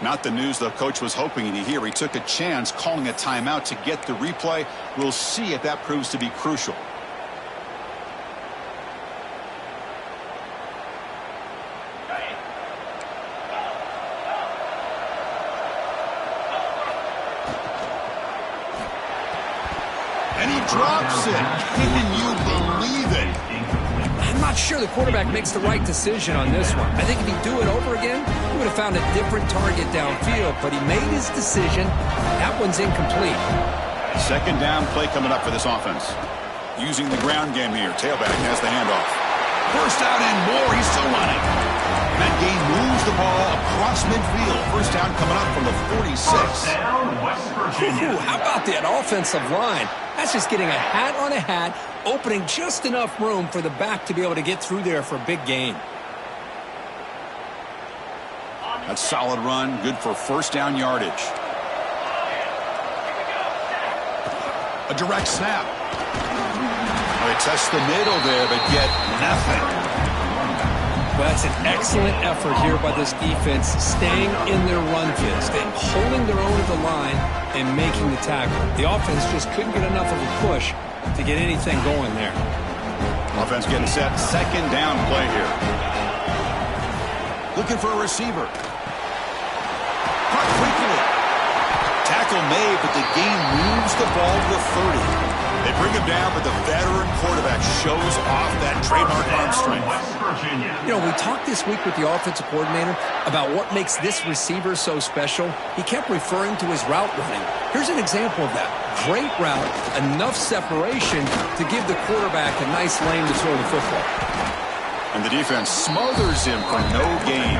Not the news the coach was hoping to hear. He took a chance calling a timeout to get the replay. We'll see if that proves to be crucial. And he drops it. Can you believe it? I'm not sure the quarterback makes the right decision on this one. I think if he'd do it over again, he would have found a different target downfield, but he made his decision. That one's incomplete. Second down play coming up for this offense. Using the ground game here. Tailback has the handoff. First down and more. He's still running. That game moves the ball across midfield. First down coming up from the 46. Down, West Virginia. Ooh, how about that offensive line? That's just getting a hat on a hat, opening just enough room for the back to be able to get through there for a big gain. That's a solid run. Good for first down yardage. A direct snap. They test the middle there, but get nothing. Well, that's an excellent effort here by this defense, staying in their run fits, holding their own at the line and making the tackle. The offense just couldn't get enough of a push to get anything going there. Offense getting set. Second down play here. Looking for a receiver. Caught quickly. Tackle made, but the game moves the ball to the 30. They bring him down, but the veteran quarterback shows off that trademark arm strength. You know, we talked this week with the offensive coordinator about what makes this receiver so special. He kept referring to his route running. Here's an example of that. Great route, enough separation to give the quarterback a nice lane to throw the football. And the defense smothers him for no gain.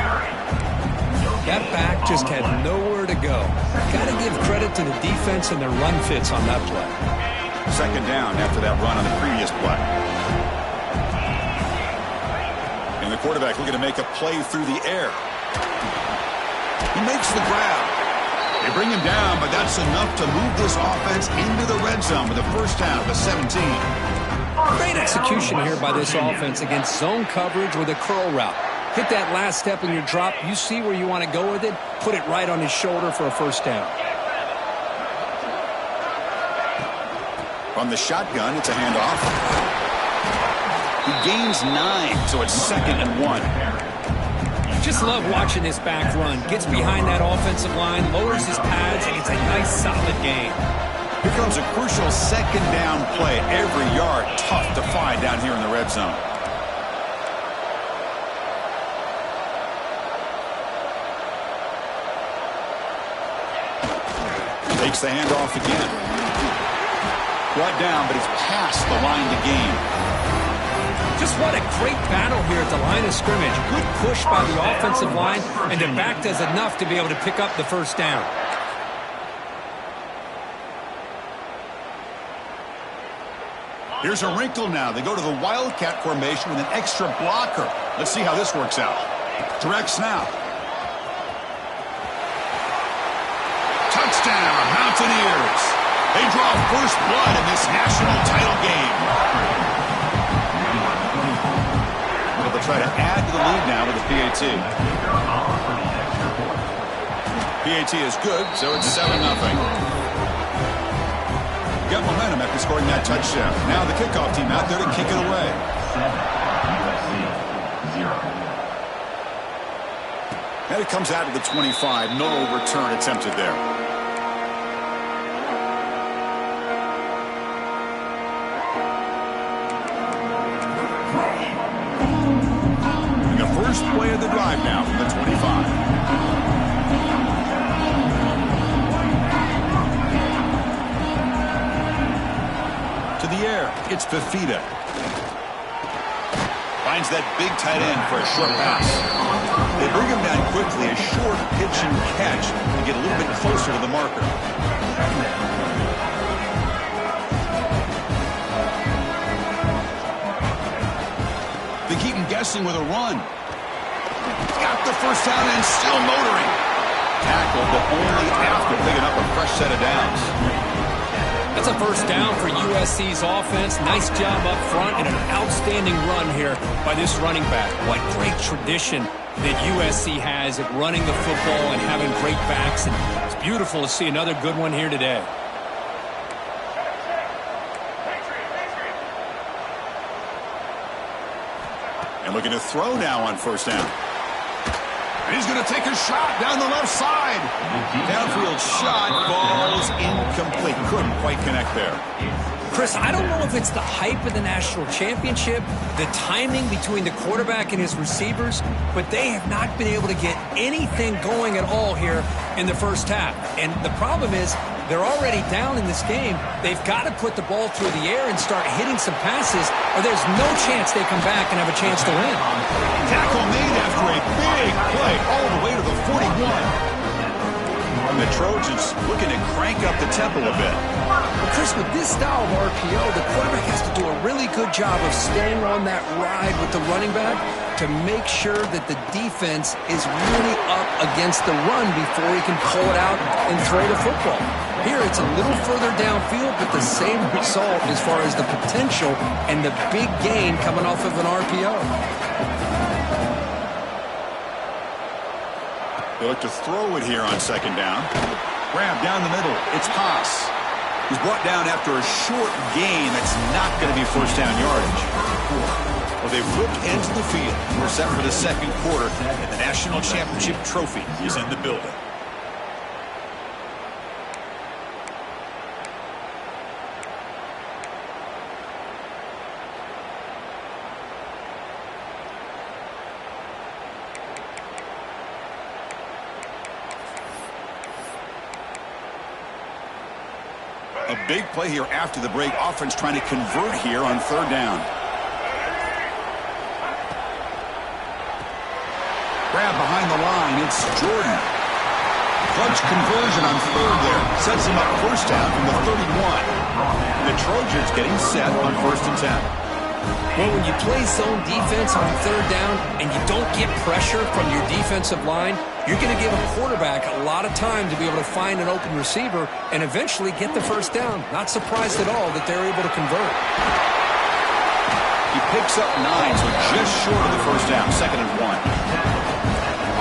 That back just had nowhere to go. Got to give credit to the defense and their run fits on that play. Second down after that run on the previous play. And the quarterback looking to make a play through the air. He makes the grab. They bring him down, but that's enough to move this offense into the red zone with a first down of the 17. Great execution here by this offense against zone coverage with a curl route. Hit that last step in your drop. You see where you want to go with it. Put it right on his shoulder for a first down. From the shotgun, it's a handoff. He gains 9, so it's second and 1. Just love watching this back run. Gets behind that offensive line, lowers his pads, and it's a nice, solid gain. Here comes a crucial second down play. Every yard tough to find down here in the red zone. Takes the handoff again. Brought down, but he's past the line to gain. Just what a great battle here at the line of scrimmage. Good push by the offensive line, and the back does enough to be able to pick up the first down. Here's a wrinkle now. They go to the Wildcat formation with an extra blocker. Let's see how this works out. Direct snap. Touchdown, Mountaineers. They draw first blood in this national title game. Well, they'll try to add to the lead now with the PAT. PAT is good, so it's 7-0. Got momentum after scoring that touchdown. Now the kickoff team out there to kick it away. And it comes out of the 25. No return attempted there. First play of the drive now from the 25. To the air, it's Fafita. Finds that big tight end for a short pass. They bring him down quickly, a short pitch and catch to get a little bit closer to the marker. They keep him guessing with a run. Got the first down and still motoring. Tackled, but only after picking up a fresh set of downs. That's a first down for USC's offense. Nice job up front and an outstanding run here by this running back. What great tradition that USC has at running the football and having great backs. And it's beautiful to see another good one here today. And looking to throw now on first down. And he's going to take a shot down the left side. Downfield shot falls incomplete. Couldn't quite connect there. Chris, I don't know if it's the hype of the national championship, the timing between the quarterback and his receivers, but they have not been able to get anything going at all here in the first half. And the problem is they're already down in this game. They've got to put the ball through the air and start hitting some passes, or there's no chance they come back and have a chance to win. Tackle made after a big play all the way to the 41. And the Trojans looking to crank up the tempo a bit. Well, Chris, with this style of RPO, the quarterback has to do a really good job of staying on that ride with the running back to make sure that the defense is really up against the run before he can pull it out and throw the football. Here, it's a little further downfield, but the same result as far as the potential and the big gain coming off of an RPO. They look to throw it here on second down. Grab down the middle. It's Haas. He's brought down after a short gain that's not going to be first down yardage. Well, they've whipped into the field. We're set for the second quarter, and the national championship trophy is in the building. A big play here after the break. Offense trying to convert here on third down. Grab behind the line. It's Jordan. Clutch conversion on third there. Sets him up first down from the 31. And the Trojans getting set on 1st and 10. Well, when you play zone defense on third down and you don't get pressure from your defensive line, you're going to give a quarterback a lot of time to be able to find an open receiver and eventually get the first down. Not surprised at all that they're able to convert. He picks up 9, so just short of the first down, 2nd and 1.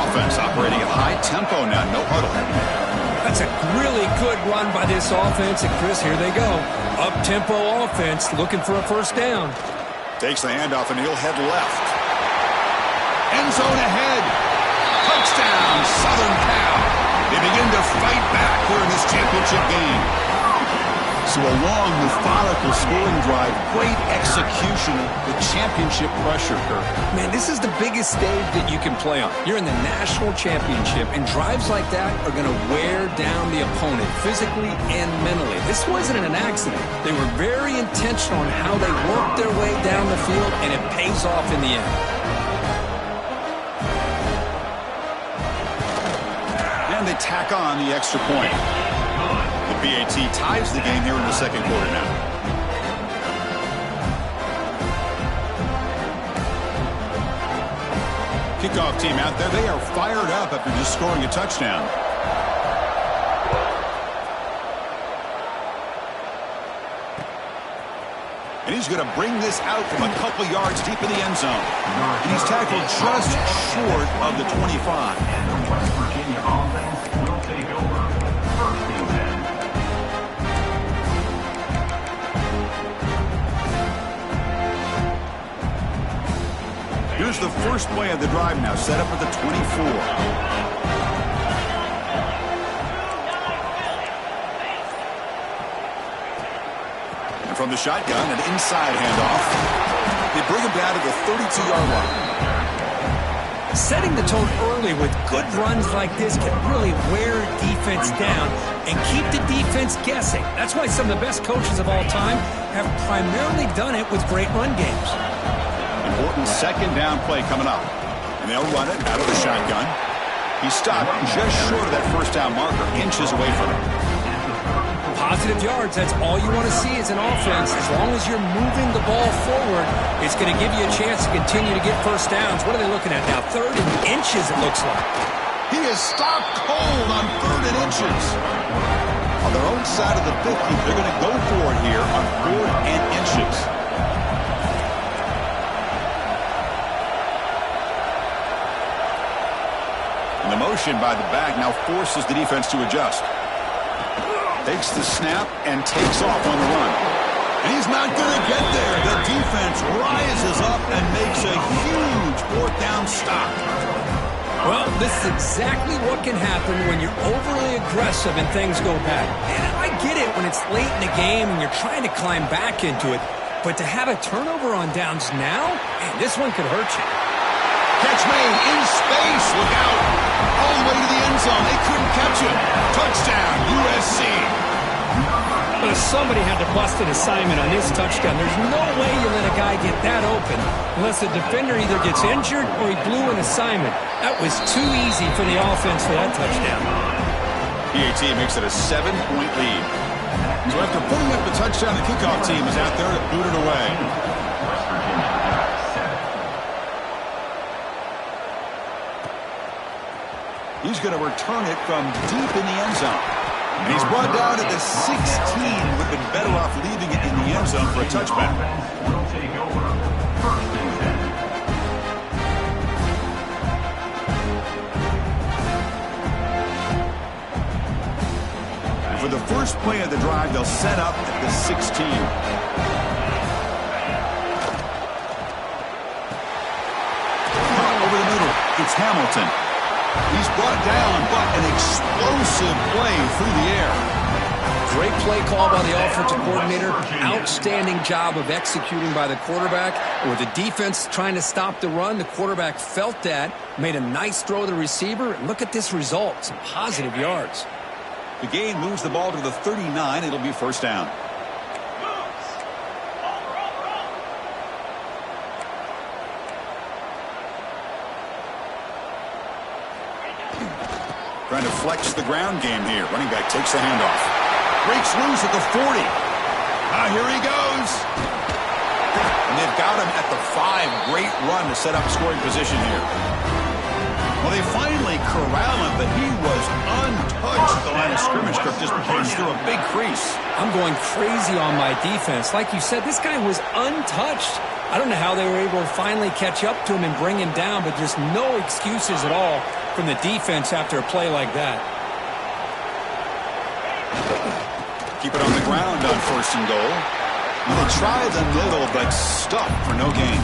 Offense operating at high tempo now, no huddle. That's a really good run by this offense, and Chris, here they go. Up-tempo offense looking for a first down. Takes the handoff, and he'll head left. End zone ahead. Touchdown, Southern Cal. They begin to fight back here in this championship game. So a long, methodical scoring drive. Great execution with championship pressure, Kirk. Man, this is the biggest stage that you can play on. You're in the national championship, and drives like that are going to wear down the opponent physically and mentally. This wasn't an accident. They were very intentional on how they worked their way down the field, and it pays off in the end. And they tack on the extra point. The BAT ties the game here in the second quarter now. Kickoff team out there. They are fired up after just scoring a touchdown. And he's going to bring this out from a couple yards deep in the end zone. And he's tackled just short of the 25. And the West Virginia offense will take over 1st and 10. Here's the first play of the drive now, set up at the 24. And from the shotgun, an inside handoff. They bring him down to the 32-yard line. Setting the tone early with good runs like this can really wear defense down and keep the defense guessing. That's why some of the best coaches of all time have primarily done it with great run games. Important second down play coming up. And they'll run it out of the shotgun. He stopped just short of that first down marker, inches away from it. Positive yards, that's all you want to see as an offense. As long as you're moving the ball forward, it's going to give you a chance to continue to get first downs. What are they looking at now? 3rd and inches, it looks like. He is stopped cold on 3rd and inches. On their own side of the 50, they're going to go for it here on 4th and inches. And the motion by the back now forces the defense to adjust. Takes the snap and takes off on the run. And he's not going to get there. The defense rises up and makes a huge 4th down stop. Well, this is exactly what can happen when you're overly aggressive and things go bad. And I get it when it's late in the game and you're trying to climb back into it. But to have a turnover on downs now, man, this one could hurt you. Catch made in space. Look out. All the way to the end zone. They couldn't catch him. Touchdown, USC. But somebody had to bust an assignment on this touchdown. There's no way you let a guy get that open unless the defender either gets injured or he blew an assignment. That was too easy for the offense for that touchdown. PAT makes it a 7-point lead. So after putting up the touchdown, the kickoff team is out there to boot it away. He's going to return it from deep in the end zone. And he's brought down at the 16. Would have been better off leaving it in the end zone for a touchback. Will take over. First and 10. And for the first play of the drive, they'll set up at the 16. Over the middle, it's Hamilton. He's brought down, but an explosive play through the air. Great play call by the offensive coordinator. Outstanding job of executing by the quarterback. With the defense trying to stop the run, the quarterback felt that, made a nice throw to the receiver. And look at this result, some positive yards. The gain moves the ball to the 39. It'll be first down. Trying to flex the ground game here. Running back takes the handoff. Breaks loose at the 40. Here he goes. And they've got him at the 5. Great run to set up scoring position here. Well, they finally corral him, but he was untouched at the line of scrimmage. Cook just punched through a big crease. I'm going crazy on my defense. Like you said, this guy was untouched. I don't know how they were able to finally catch up to him and bring him down, but just no excuses at all from the defense after a play like that. Keep it on the ground on first and goal. And they try the middle, but stuck for no gain.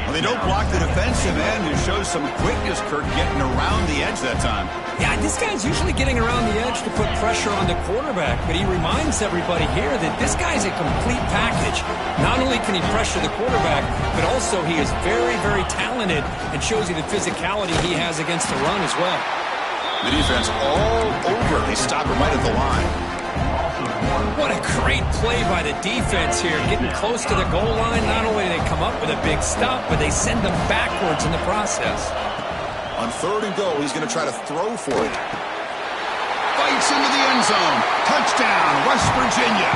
Well, they don't block the defensive end, who shows some quickness, Kirk, getting around the edge that time. Yeah, this guy's usually getting around the edge to put pressure on the quarterback, but he reminds everybody here that this guy's a complete package. Not only can he pressure the quarterback, but also he is very, very talented and shows you the physicality he has against the run as well. The defense all over. They stop him right at the line. What a great play by the defense here. Getting close to the goal line, not only do they come up with a big stop, but they send them backwards in the process. On third and goal, he's going to try to throw for it. Fights into the end zone. Touchdown, West Virginia.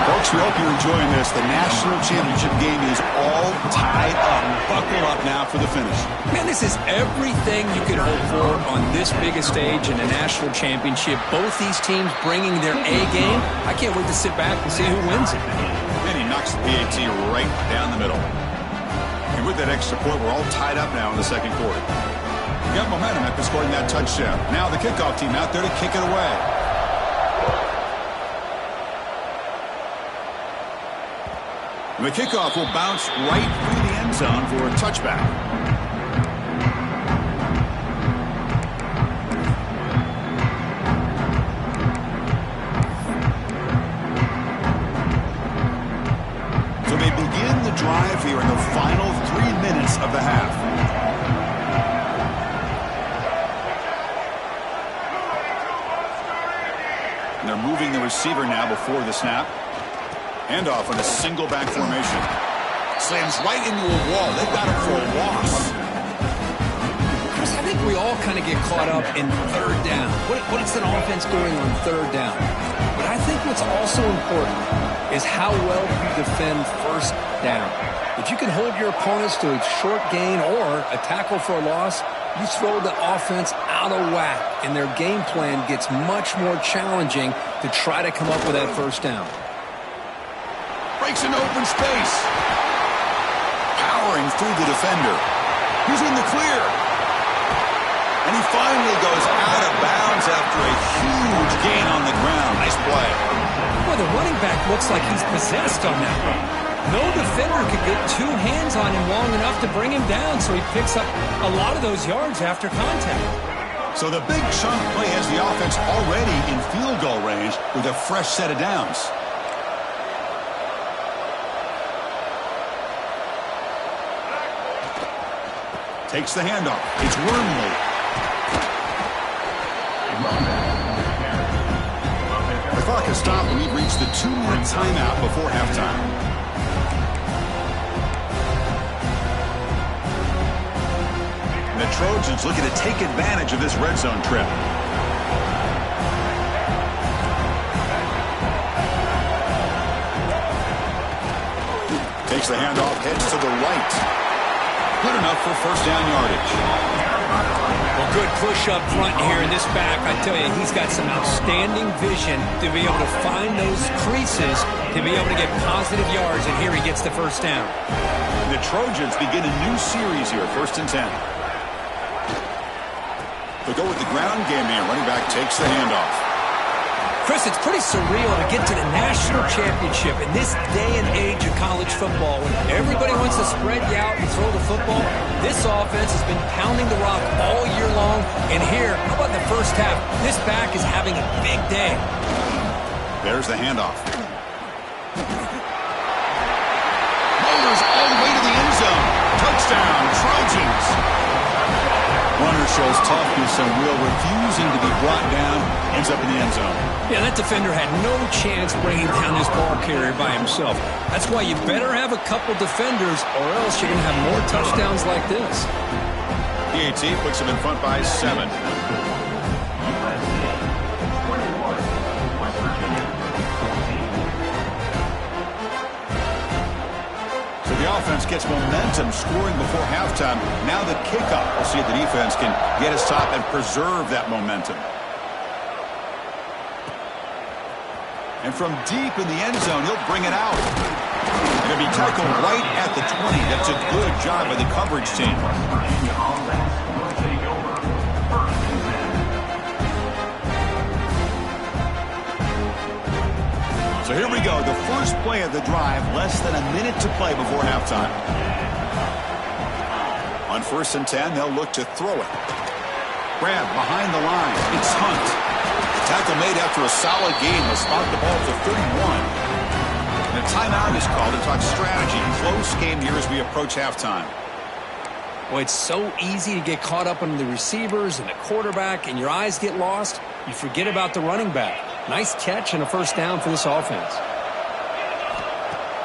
Folks, we hope you're enjoying this. The national championship game is all tied up. Buckle up now for the finish. Man, this is everything you could hope for on this biggest stage in a national championship. Both these teams bringing their A game. I can't wait to sit back and see who wins it. And he knocks the PAT right down the middle. And with that extra point, we're all tied up now in the second quarter. We got momentum after scoring that touchdown. Now the kickoff team out there to kick it away. And the kickoff will bounce right through the end zone for a touchback. So they begin the drive here in the final 3 minutes of the half. And they're moving the receiver now before the snap. Handoff on a single back formation. Slams right into a wall. They've got him for a loss. Chris, I think we all kind of get caught up in third down. What is an offense doing on third down? But I think what's also important is how well you defend first down. If you can hold your opponents to a short gain or a tackle for a loss, you throw the offense out of whack, and their game plan gets much more challenging to try to come up with that first down. Breaks an open space. Powering through the defender. He's in the clear. And he finally goes out of bounds after a huge gain on the ground. Nice play. Well, the running back looks like he's possessed on that one. No defender could get two hands on him long enough to bring him down, so he picks up a lot of those yards after contact. So the big chunk play has the offense already in field goal range with a fresh set of downs. Takes the handoff. It's Wormley. The clock has stopped and we've reached the 2-minute timeout before halftime. And the Trojans looking to take advantage of this red zone trip. Takes the handoff, heads to the right. Good enough for first down yardage. Well, good push up front here in this back. I tell you, he's got some outstanding vision to be able to find those creases, to be able to get positive yards, and here he gets the first down. The Trojans begin a new series here, 1st and 10. They'll go with the ground game here. Running back takes the handoff. Chris, it's pretty surreal to get to the national championship in this day and age of college football when everybody wants to spread you out and throw the football. This offense has been pounding the rock all year long, and here, how about the first half? This back is having a big day. There's the handoff. Motors all the way to the end zone. Touchdown, Trojans. Runner shows toughness and will, refusing to be brought down, ends up in the end zone. Yeah, that defender had no chance bringing down this ball carrier by himself. That's why you better have a couple defenders, or else you're going to have more touchdowns like this. PAT puts him in front by 7. So the offense gets momentum, scoring before halftime. Now the kickoff. We'll see if the defense can get his top and preserve that momentum. And from deep in the end zone, he'll bring it out. And it'll be tackled right at the 20. That's a good job by the coverage team. So here we go, the first play of the drive, less than a minute to play before halftime. On 1st and 10, they'll look to throw it. Grab behind the line. It's Hunt. Tackle made after a solid game. Will spot the ball to 31. And a timeout is called to talk strategy. Close game here as we approach halftime. Well, it's so easy to get caught up on the receivers and the quarterback, and your eyes get lost. You forget about the running back. Nice catch and a first down for this offense.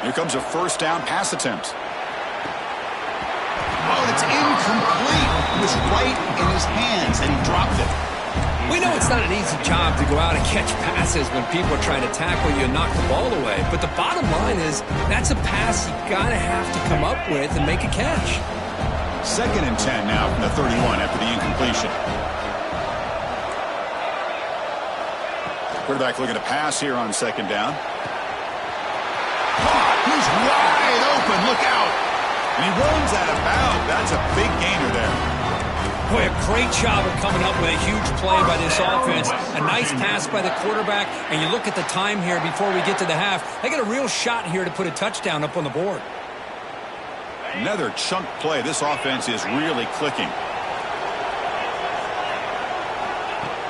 Here comes a first down pass attempt. Oh, it's incomplete. It was right in his hands, and he dropped it. We know it's not an easy job to go out and catch passes when people are trying to tackle you and knock the ball away. But the bottom line is that's a pass you got to have to come up with and make a catch. 2nd and 10 now from the 31 after the incompletion. Quarterback looking to pass here on 2nd down. Caught. He's wide open. Look out. And he runs out of bounds. That's a big gainer there. Boy, a great job of coming up with a huge play by this offense. A nice pass by the quarterback. And you look at the time here before we get to the half. They got a real shot here to put a touchdown up on the board. Another chunk play. This offense is really clicking.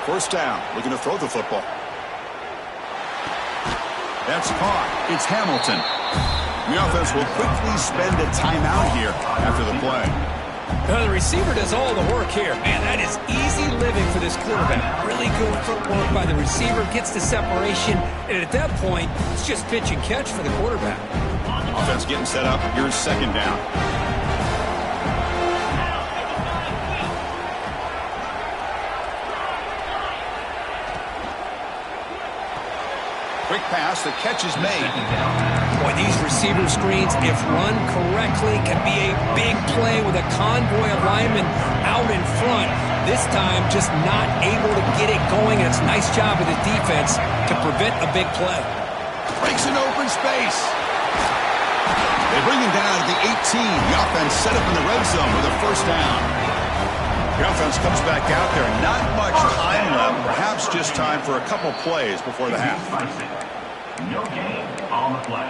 First down. Looking to throw the football. That's caught. It's Hamilton. The offense will quickly spend a timeout here after the play. The receiver does all the work here. Man, that is easy living for this quarterback. Really good footwork by the receiver, gets the separation, and at that point, it's just pitch and catch for the quarterback. Offense getting set up. Here's 2nd down. Quick pass, the catch is made. Boy, these receiver screens, if run correctly, can be a big play with a convoy of linemen out in front. This time, just not able to get it going, and it's a nice job of the defense to prevent a big play. Breaks an open space. They bring him down at the 18. The offense set up in the red zone with a first down. The offense comes back out there. Not much time left. Perhaps just time for a couple plays before the half. No gain on the play.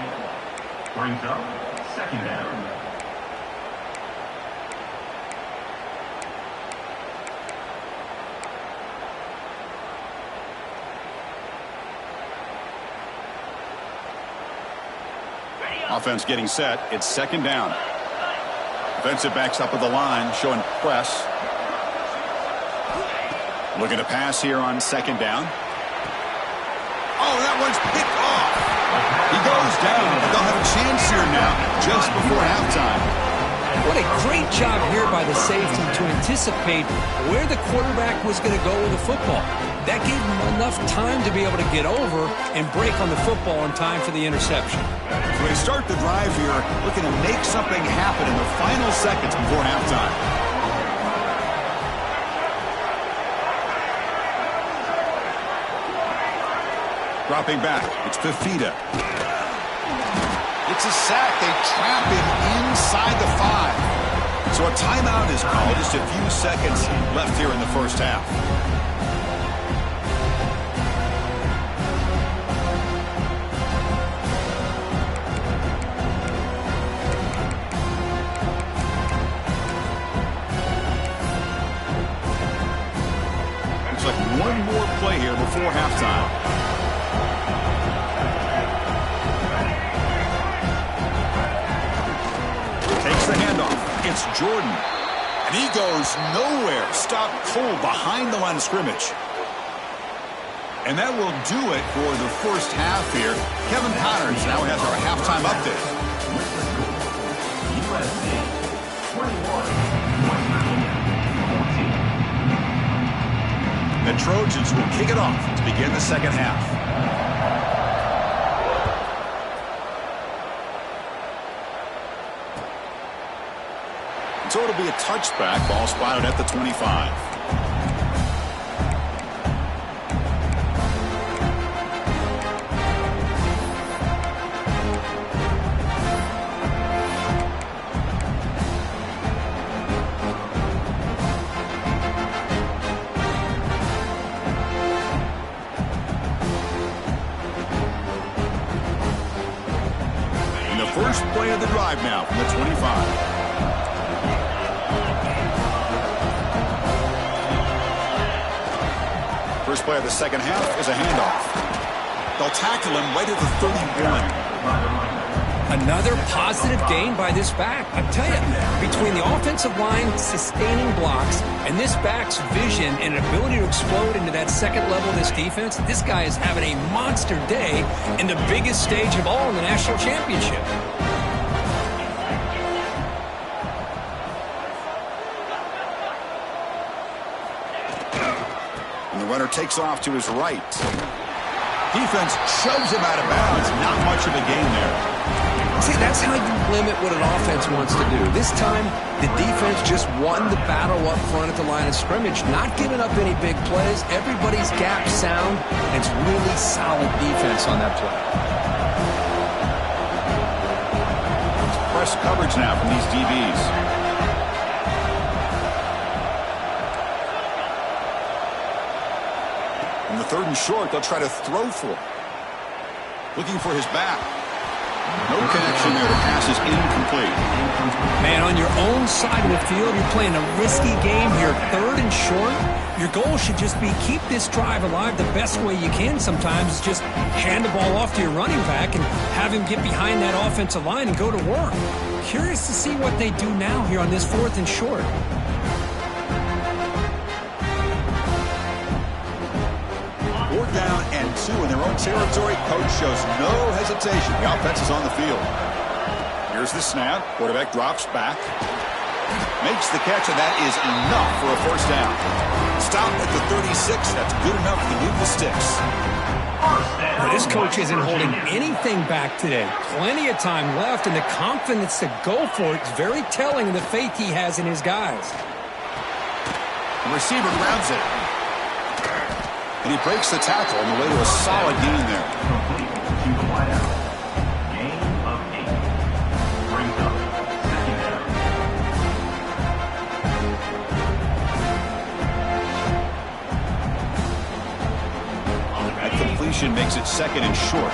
Brings up second down. Offense getting set. It's second down. Defensive backs up at the line, showing press. Looking to pass here on second down. Oh, that one's picked off. He goes down, but they'll have a chance here now, just before halftime. What a great job here by the safety to anticipate where the quarterback was going to go with the football. That gave him enough time to be able to get over and break on the football in time for the interception. So they start the drive here, looking to make something happen in the final seconds before halftime. Dropping back, it's Fafita. It's a sack. They trap him inside the 5. So a timeout is called. Just a few seconds left here in the first half. Looks like one more play here before halftime. Takes the handoff. It's Jordan. And he goes nowhere. Stopped cold behind the line of scrimmage. And that will do it for the first half here. Kevin Connors now has our halftime update. USC 21, The Trojans will kick it off to begin the second half. So it'll be a touchback. Ball spotted at the 25. And the first play of the drive now from the 25. First play of the second half is a handoff. They'll tackle him right at the 31. Another positive gain by this back. I tell you, between the offensive line sustaining blocks and this back's vision and ability to explode into that second level of this defense, this guy is having a monster day in the biggest stage of all in the national championship. Runner takes off to his right. Defense shoves him out of bounds. Not much of a gain there. See, that's how you limit what an offense wants to do. This time, the defense just won the battle up front at the line of scrimmage, not giving up any big plays. Everybody's gap sound, and it's really solid defense on that play. It's press coverage now from these DBs. On the third and short, they'll try to throw for it. Looking for his back. No connection there. The pass is incomplete. Man, on your own side of the field, you're playing a risky game here. Third and short. Your goal should just be keep this drive alive the best way you can sometimes. Is just hand the ball off to your running back and have him get behind that offensive line and go to work. Curious to see what they do now here on this fourth and short. Fourth down and 2 in their own territory. Coach shows no hesitation. The offense is on the field. Here's the snap. Quarterback drops back. Makes the catch, and that is enough for a first down. Stop at the 36. That's good enough to move the sticks. Well, this coach isn't holding anything back today. Plenty of time left, and the confidence to go for it is very telling of the faith he has in his guys. The receiver grabs it. And he breaks the tackle on the way to a solid gain there. complete to the wideout. Gain of 8. Brings up second down. That completion makes it second and short.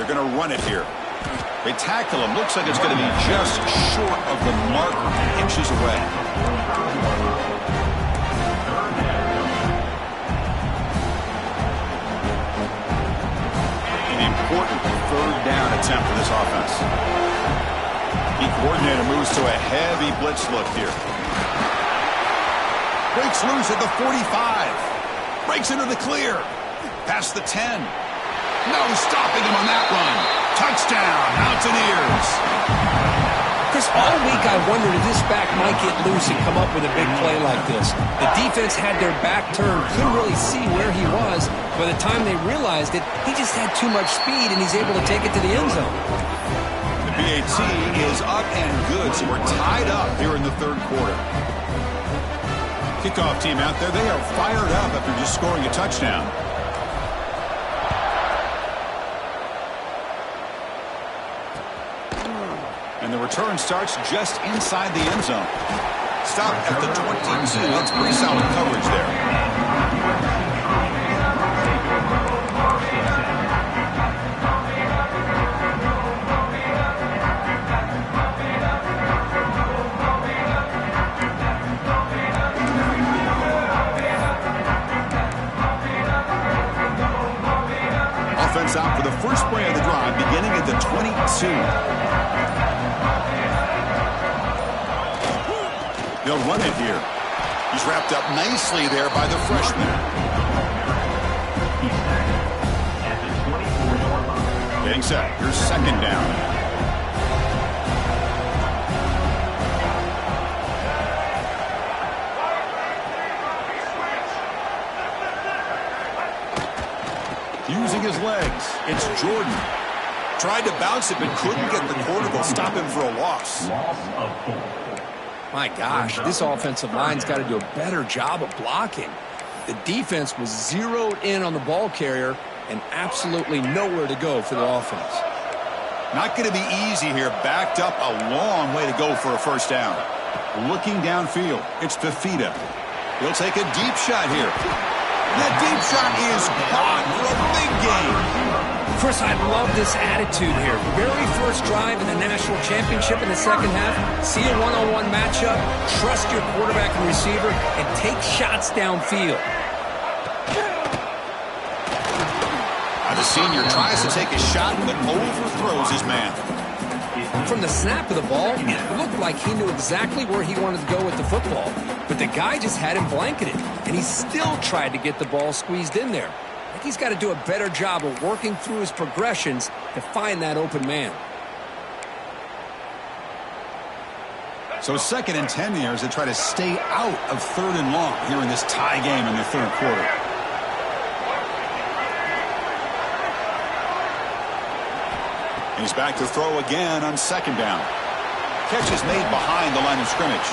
They're going to run it here. They tackle him. Looks like it's going to be just short of the marker, inches away. An important third down attempt for this offense. The coordinator moves to a heavy blitz look here. Breaks loose at the 45. Breaks into the clear. Past the 10. No stopping him on that run. Touchdown, Mountaineers. Chris, all week I wondered if this back might get loose and come up with a big play like this. The defense had their back turned, couldn't really see where he was. By the time they realized it, he just had too much speed, and he's able to take it to the end zone. The BAT is up and good, so we're tied up here in the third quarter. Kickoff team out there, they are fired up after just scoring a touchdown. And the return starts just inside the end zone. Stop at the 22. That's pretty solid coverage there. Offense out for the first play of the drive, beginning at the 22. They'll run it here. He's wrapped up nicely there by the freshman. Getting set. Here's second down. Using his legs. It's Jordan. Tried to bounce it, but couldn't get the corner to stop him for a loss. My gosh, this offensive line's got to do a better job of blocking. The defense was zeroed in on the ball carrier and absolutely nowhere to go for the offense. Not going to be easy here. Backed up a long way to go for a first down. Looking downfield, it's Fafita. He'll take a deep shot here. That deep shot is caught for a big game. Chris, I love this attitude here. Very first drive in the national championship in the second half. See a one-on-one matchup, trust your quarterback and receiver, and take shots downfield. The senior tries to take a shot, but overthrows his man. From the snap of the ball, it looked like he knew exactly where he wanted to go with the football. But the guy just had him blanketed, and he still tried to get the ball squeezed in there. I think he's got to do a better job of working through his progressions to find that open man. So 2nd and 10 here as they try to stay out of 3rd and long here in this tie game in the third quarter. He's back to throw again on 2nd down. Catch is made behind the line of scrimmage.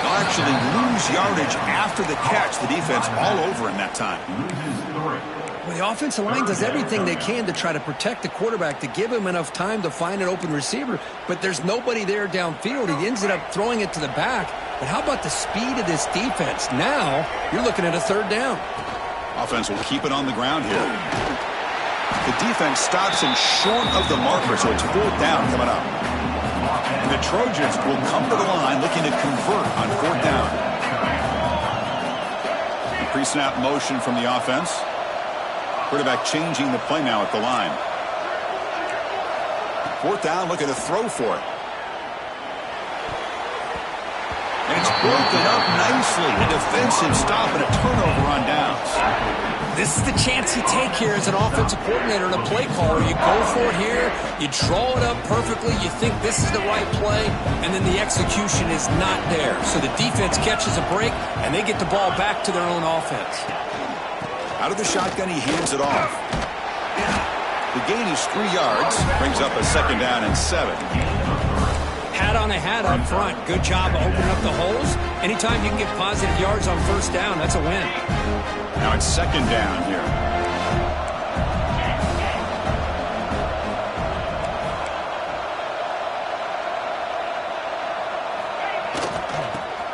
They'll actually lose yardage after the catch. The defense all over him that time. Well, the offensive line does everything they can to try to protect the quarterback, to give him enough time to find an open receiver, but there's nobody there downfield. He ends up throwing it to the back. But how about the speed of this defense? Now you're looking at a 3rd down. Offense will keep it on the ground here. The defense stops him short of the marker, so it's 4th down coming up. And the Trojans will come to the line looking to convert on 4th down. Pre-snap motion from the offense. Quarterback changing the play now at the line. 4th down, looking to throw for it. And it's broken up nicely. A defensive stop and a turnover on downs. This is the chance you take here as an offensive coordinator and a play caller. You go for it here, you draw it up perfectly, you think this is the right play, and then the execution is not there. So the defense catches a break, and they get the ball back to their own offense. Out of the shotgun, he hands it off. The gain is 3 yards, brings up a 2nd down and 7. Hat on a hat up front. Good job of opening up the holes. Anytime you can get positive yards on 1st down, that's a win. Now it's 2nd down here.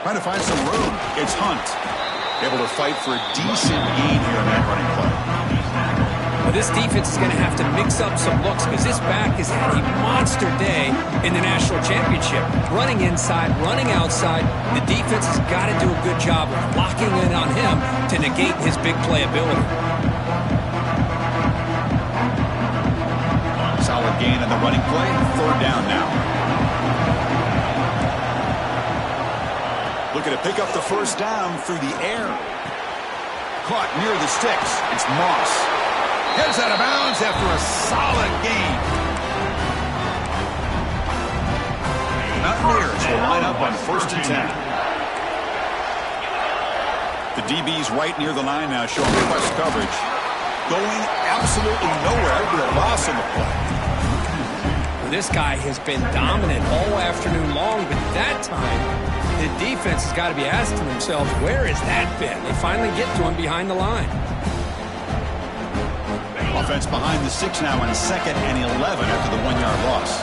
Trying to find some room. It's Hunt. Able to fight for a decent gain here in that running play. Well, This defense is going to have to mix up some looks because this back has had a monster day in the national championship. Running inside, running outside. The defense has got to do a good job of locking in on him to negate his big play ability. Solid gain on the running play. Third down now. Looking to pick up the first down through the air. Caught near the sticks. It's Moss. Heads out of bounds after a solid gain. Mountaineers will line up on 1st and 10. The DB's right near the line now, showing press coverage. Going absolutely nowhere. That'll be a loss on the play. This guy has been dominant all afternoon long, but that time, the defense has got to be asking themselves, where has that been? They finally get to him behind the line. Offense behind the 6 now on 2nd and 11 after the 1-yard loss.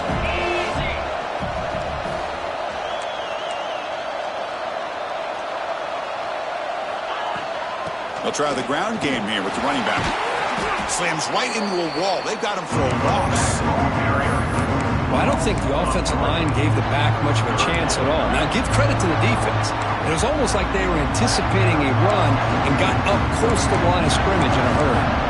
They'll try the ground game here with the running back. Slams right into a wall. They've got him for a loss. Well, I don't think the offensive line gave the back much of a chance at all. Now, give credit to the defense. It was almost like they were anticipating a run and got up close to the line of scrimmage in a hurry.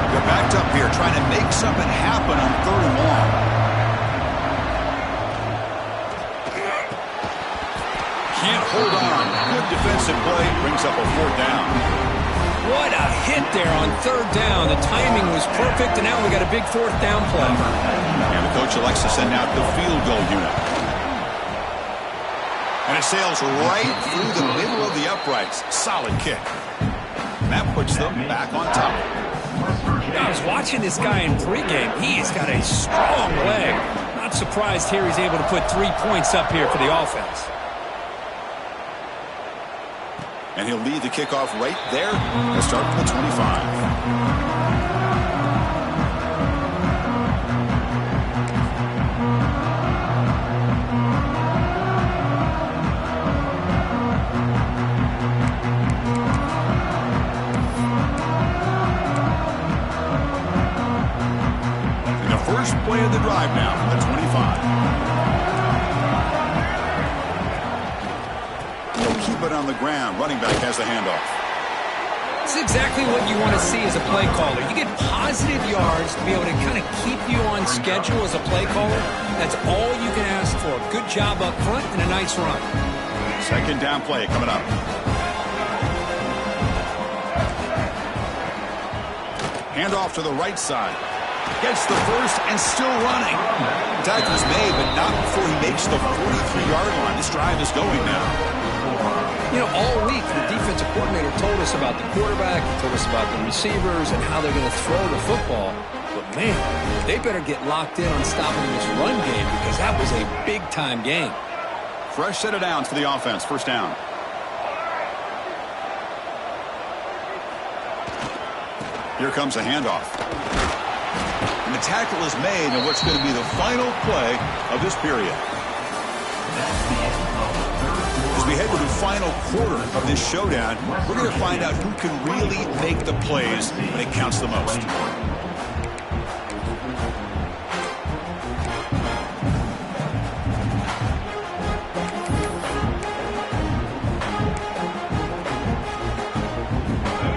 They're backed up here trying to make something happen on 3rd and long. Can't hold on. Good defensive play. Brings up a 4th down. What a hit there on 3rd down. The timing was perfect, and now we got a big 4th down play. And the coach elects to send out the field goal unit. And it sails right through the middle of the uprights. Solid kick. And that puts them back on top. I was watching this guy in pregame. He's got a strong leg. Not surprised here he's able to put 3 points up here for the offense. And he'll lead the kickoff right there. They'll start from the 25. And the first play of the drive now from the 25. Keep it on the ground. Running back has the handoff. It's exactly what you want to see as a play caller. You get positive yards to be able to kind of keep you on schedule as a play caller. That's all you can ask for. Good job up front and a nice run. 2nd down play coming up. Handoff to the right side. Gets the first and still running. The tackle is made, but not before he makes the 43-yard line. This drive is going now. You know, all week, the defensive coordinator told us about the quarterback, he told us about the receivers and how they're going to throw the football. But, man, they better get locked in on stopping this run game because that was a big-time game. Fresh set of downs for the offense. 1st down. Here comes a handoff. And the tackle is made on what's going to be the final play of this period. As we head to the final quarter of this showdown, we're going to find out who can really make the plays when it counts the most.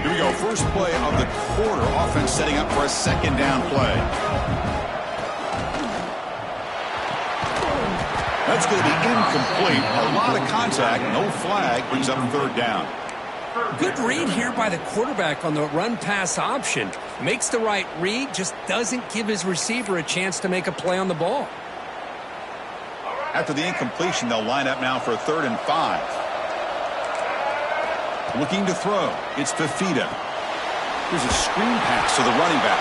Here we go. First play of the quarter. Offense setting up for a 2nd down play. That's going to be incomplete. A lot of contact. No flag. Brings up 3rd down. Good read here by the quarterback on the run-pass option. Makes the right read, just doesn't give his receiver a chance to make a play on the ball. After the incompletion, they'll line up now for a 3rd and 5. Looking to throw. It's Fafita. Here's a screen pass to the running back.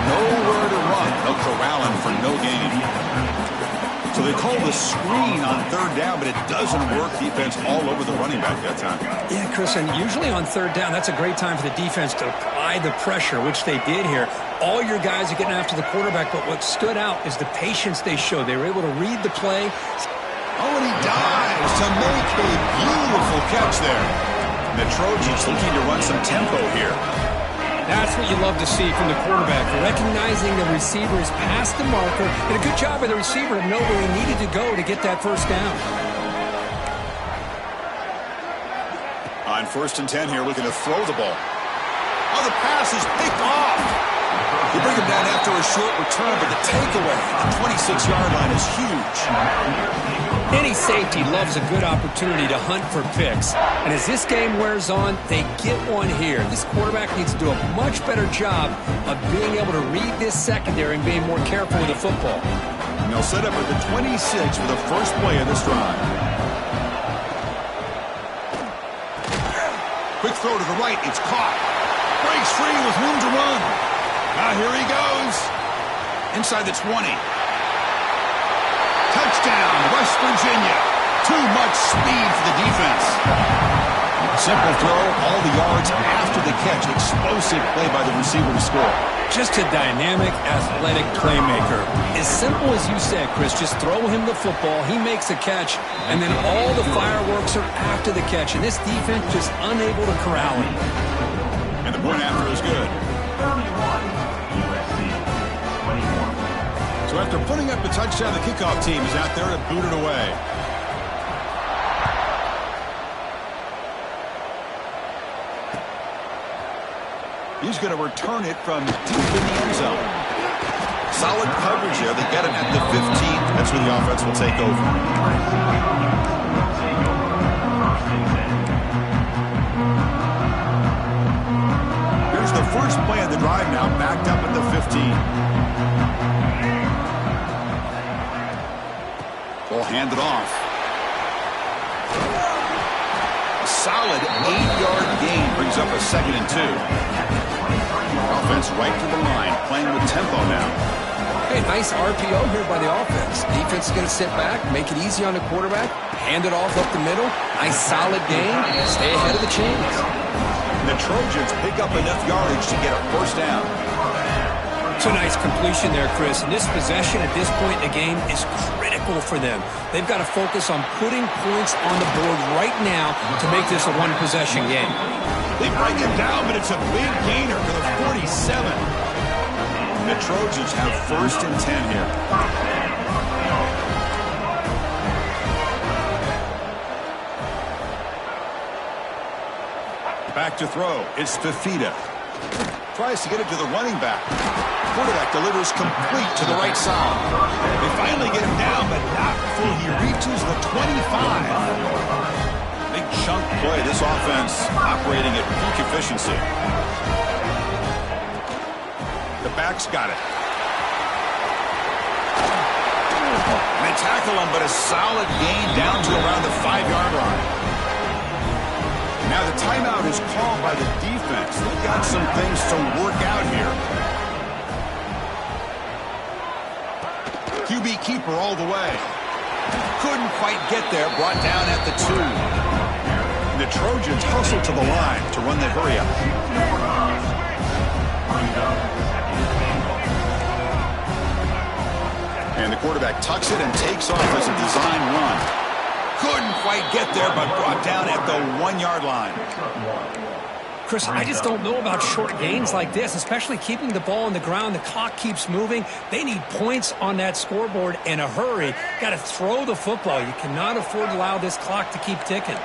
Nowhere to run. They'll corral him for no gain. So they call the screen on 3rd down, but it doesn't work. Defense all over the running back that time. Yeah, Chris, and usually on 3rd down, that's a great time for the defense to apply the pressure, which they did here. All your guys are getting after the quarterback, but what stood out is the patience they showed. They were able to read the play, Oh, and he dives to make a beautiful catch there. And the Trojans looking to run some tempo here. That's what you love to see from the quarterback, recognizing the receiver is past the marker, and a good job by the receiver to know where he needed to go to get that first down. On 1st and 10 here, looking to throw the ball. Oh, the pass is picked off. They bring him down after a short return, but the takeaway at the 26-yard line is huge. Any safety loves a good opportunity to hunt for picks. And as this game wears on, they get one here. This quarterback needs to do a much better job of being able to read this secondary and being more careful with the football. And they'll set up at the 26 for the first play of this drive. Quick throw to the right. It's caught. Breaks free with room to run. Now here he goes. Inside the 20. Touchdown, West Virginia. Too much speed for the defense. Simple throw, all the yards after the catch. Explosive play by the receiver to score. Just a dynamic, athletic playmaker. As simple as you said, Chris, just throw him the football, he makes a catch, and then all the fireworks are after the catch. And this defense just unable to corral him. And the point after is good. 31, USC 21. So after putting up the touchdown, the kickoff team is out there to boot it away. He's going to return it from deep in the end zone. Solid coverage there. They get it at the 15. That's where the offense will take over. Here's the first play of the drive now, backed up at the 15. They'll hand it off. A solid 8-yard gain brings up a 2nd and 2. Offense right to the line, playing with tempo now. Hey, nice RPO here by the offense. Defense is going to sit back, make it easy on the quarterback, hand it off up the middle. Nice solid gain, stay ahead of the chains. And the Trojans pick up enough yardage to get a first down. It's a nice completion there, Chris. And this possession at this point in the game is critical for them. They've got to focus on putting points on the board right now to make this a one-possession game. They break him down, but it's a big gainer for the 47. The Trojans have 1st and 10 here. Back to throw. It's Fafita. Tries to get it to the running back. Quarterback delivers complete to the right side. They finally get him down, but not before he reaches the 25. Big chunk play. This offense operating at peak efficiency. The back's got it. And they tackle him, but a solid gain down to around the 5-yard line. Now the timeout is called by the defense. They've got some things to work out here. QB keeper all the way. Couldn't quite get there. Brought down at the 2. The Trojans hustle to the line to run the hurry up. And the quarterback tucks it and takes off as a design run. Couldn't quite get there, but brought down at the 1-yard line. Chris, I just don't know about short gains like this, especially keeping the ball on the ground. The clock keeps moving. They need points on that scoreboard in a hurry. Got to throw the football. You cannot afford to allow this clock to keep ticking.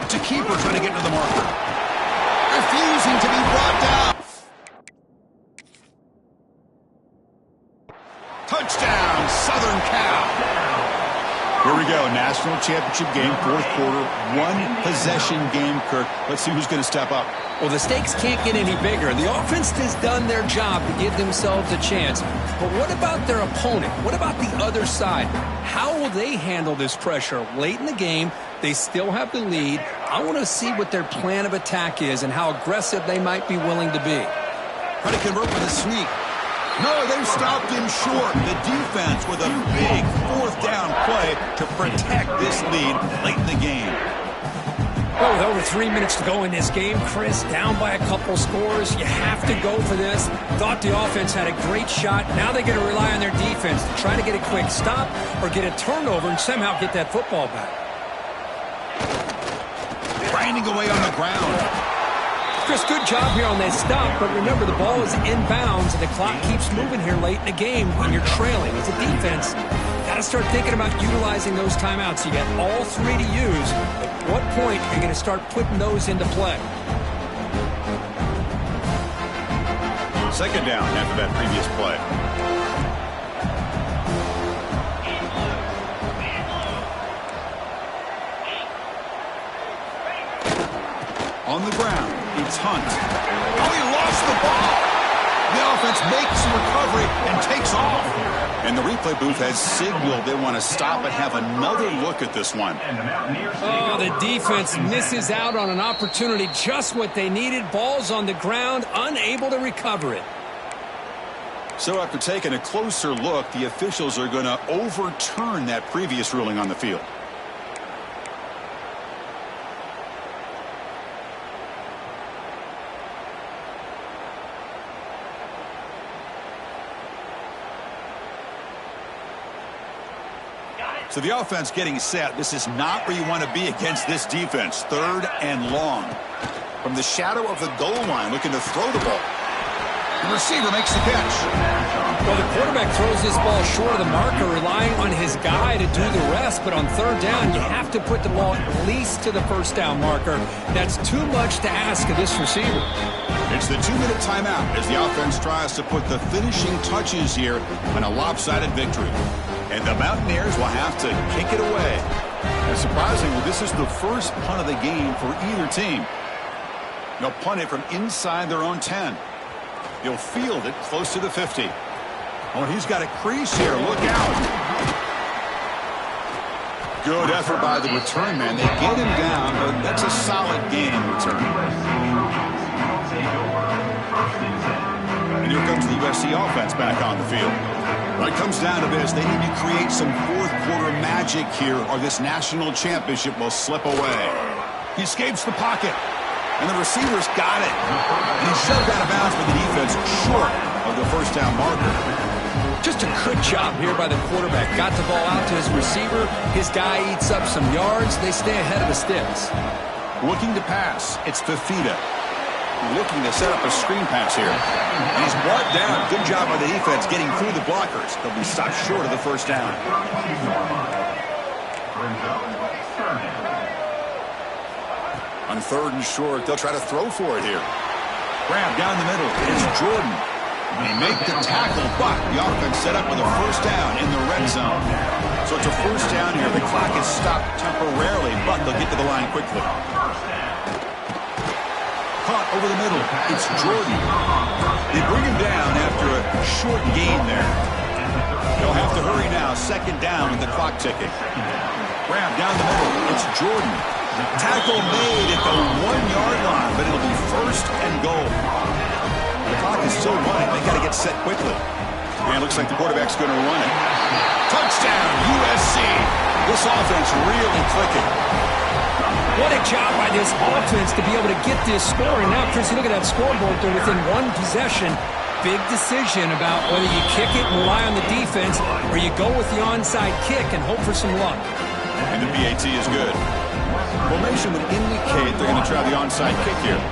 It's a keeper trying to get to the marker. Refusing to be brought down. Touchdown, Southern Cal. Here we go, national championship game, 4th quarter, 1-possession game, Kirk. Let's see who's going to step up. Well, the stakes can't get any bigger. The offense has done their job to give themselves a chance. But what about their opponent? What about the other side? How will they handle this pressure? Late in the game, they still have the lead. I want to see what their plan of attack is and how aggressive they might be willing to be. Try to convert with a sneak. No, they've stopped him short. The defense with a big 4th down play to protect this lead late in the game. Well, with over 3 minutes to go in this game, Chris, down by a couple scores, you have to go for this. Thought the offense had a great shot. Now they got to rely on their defense to try to get a quick stop or get a turnover and somehow get that football back. Grinding away on the ground. Chris, good job here on that stop, but remember the ball is inbounds and the clock keeps moving here late in the game when you're trailing. As a defense, got to start thinking about utilizing those timeouts. You got all three to use. At what point are you going to start putting those into play? Second down after that previous play. On the ground, it's Hunt. Oh, he lost the ball. The offense makes the recovery and takes off. And the replay booth has signaled they want to stop and have another look at this one. Oh, the defense misses out on an opportunity, just what they needed. Ball's on the ground, unable to recover it. So after taking a closer look, the officials are going to overturn that previous ruling on the field. So the offense getting set. This is not where you want to be against this defense. Third and long. From the shadow of the goal line, looking to throw the ball. The receiver makes the catch. Well, the quarterback throws this ball short of the marker, relying on his guy to do the rest. But on third down, you have to put the ball at least to the first down marker. That's too much to ask of this receiver. It's the 2-minute timeout as the offense tries to put the finishing touches here on a lopsided victory. And the Mountaineers will have to kick it away. And surprisingly, this is the first punt of the game for either team. They'll punt it from inside their own 10. He'll field it close to the 50. Oh, he's got a crease here. Look out. Good effort by the return man. They get him down, but that's a solid gain in return. And here comes the USC offense back on the field. When it comes down to this, they need to create some fourth-quarter magic here, or this national championship will slip away. He escapes the pocket, and the receiver's got it. And he's shoved out of bounds by the defense, short of the first down marker. Just a good job here by the quarterback. Got the ball out to his receiver. His guy eats up some yards. They stay ahead of the sticks. Looking to pass, it's Fafita. Looking to set up a screen pass here. And he's brought down. Good job by the defense getting through the blockers. They'll be stopped short of the first down. On third and short, they'll try to throw for it here. Grab down the middle. It's Jordan. They make the tackle, but the offense set up with a first down in the red zone. So it's a first down here. The clock is stopped temporarily, but they'll get to the line quickly. Caught over the middle. It's Jordan. They bring him down after a short gain there. They'll have to hurry now. Second down with the clock ticking. Grab down the middle. It's Jordan. Tackle made at the 1-yard line, but it'll be first and goal. The clock is still running. They got to get set quickly. And it looks like the quarterback's going to run it. Touchdown, USC. This offense really clicking. What a job by this offense to be able to get this score. And now, Chris, you look at that scoreboard. They're within one possession. Big decision about whether you kick it and rely on the defense or you go with the onside kick and hope for some luck. And the PAT is good. Formation would indicate they're going to try the onside kick here.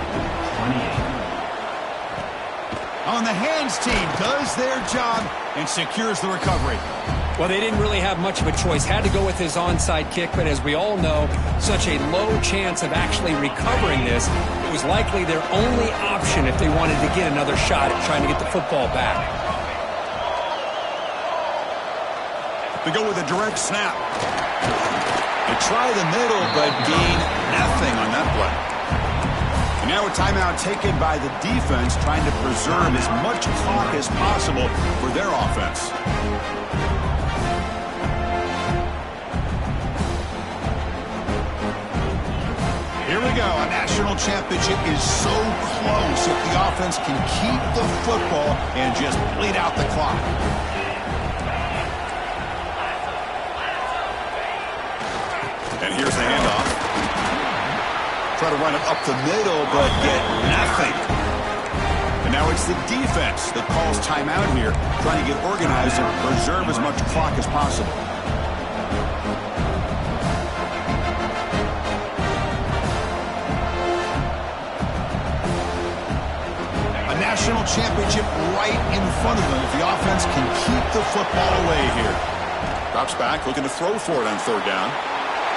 On the hands team does their job and secures the recovery. Well, they didn't really have much of a choice. Had to go with his onside kick, but as we all know, such a low chance of actually recovering this. It was likely their only option if they wanted to get another shot at trying to get the football back. They go with a direct snap. They try the middle, but gain nothing on that play. And now a timeout taken by the defense, trying to preserve as much clock as possible for their offense. Here we go. A national championship is so close if the offense can keep the football and just bleed out the clock. And here's the handoff. to run it up the middle, but get nothing. And now it's the defense that calls timeout here, trying to get organized and preserve as much clock as possible. A national championship right in front of them if the offense can keep the football away here. Drops back, looking to throw for it on third down.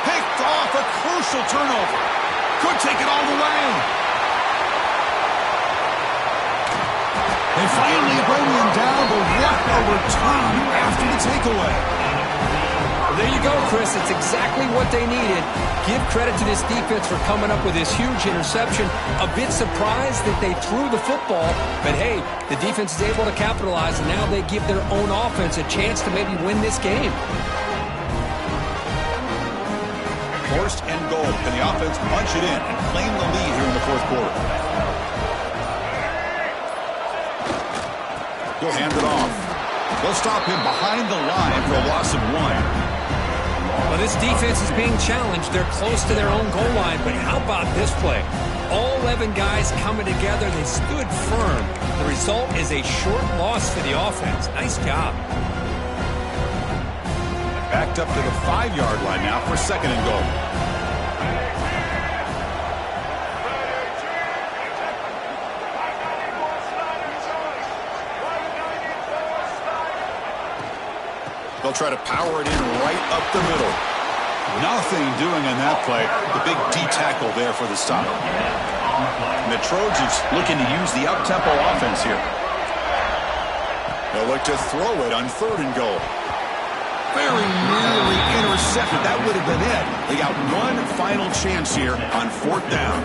Picked off, a crucial turnover. Could take it all the way. They finally bring him down, but what a return after the takeaway. Well, there you go, Chris. It's exactly what they needed. Give credit to this defense for coming up with this huge interception. A bit surprised that they threw the football, but hey, the defense is able to capitalize, and now they give their own offense a chance to maybe win this game. First and goal. Can the offense punch it in and claim the lead here in the fourth quarter? He'll hand it off. They'll stop him behind the line for a loss of 1. Well, this defense is being challenged. They're close to their own goal line, but how about this play? All 11 guys coming together. They stood firm. The result is a short loss for the offense. Nice job. Backed up to the 5-yard line now for second and goal. They'll try to power it in right up the middle. Nothing doing on that play. The big D tackle there for the stop. And the Trojans looking to use the up-tempo offense here. They'll look to throw it on third and goal. Very nearly intercepted. That would have been it. They got one final chance here on fourth down.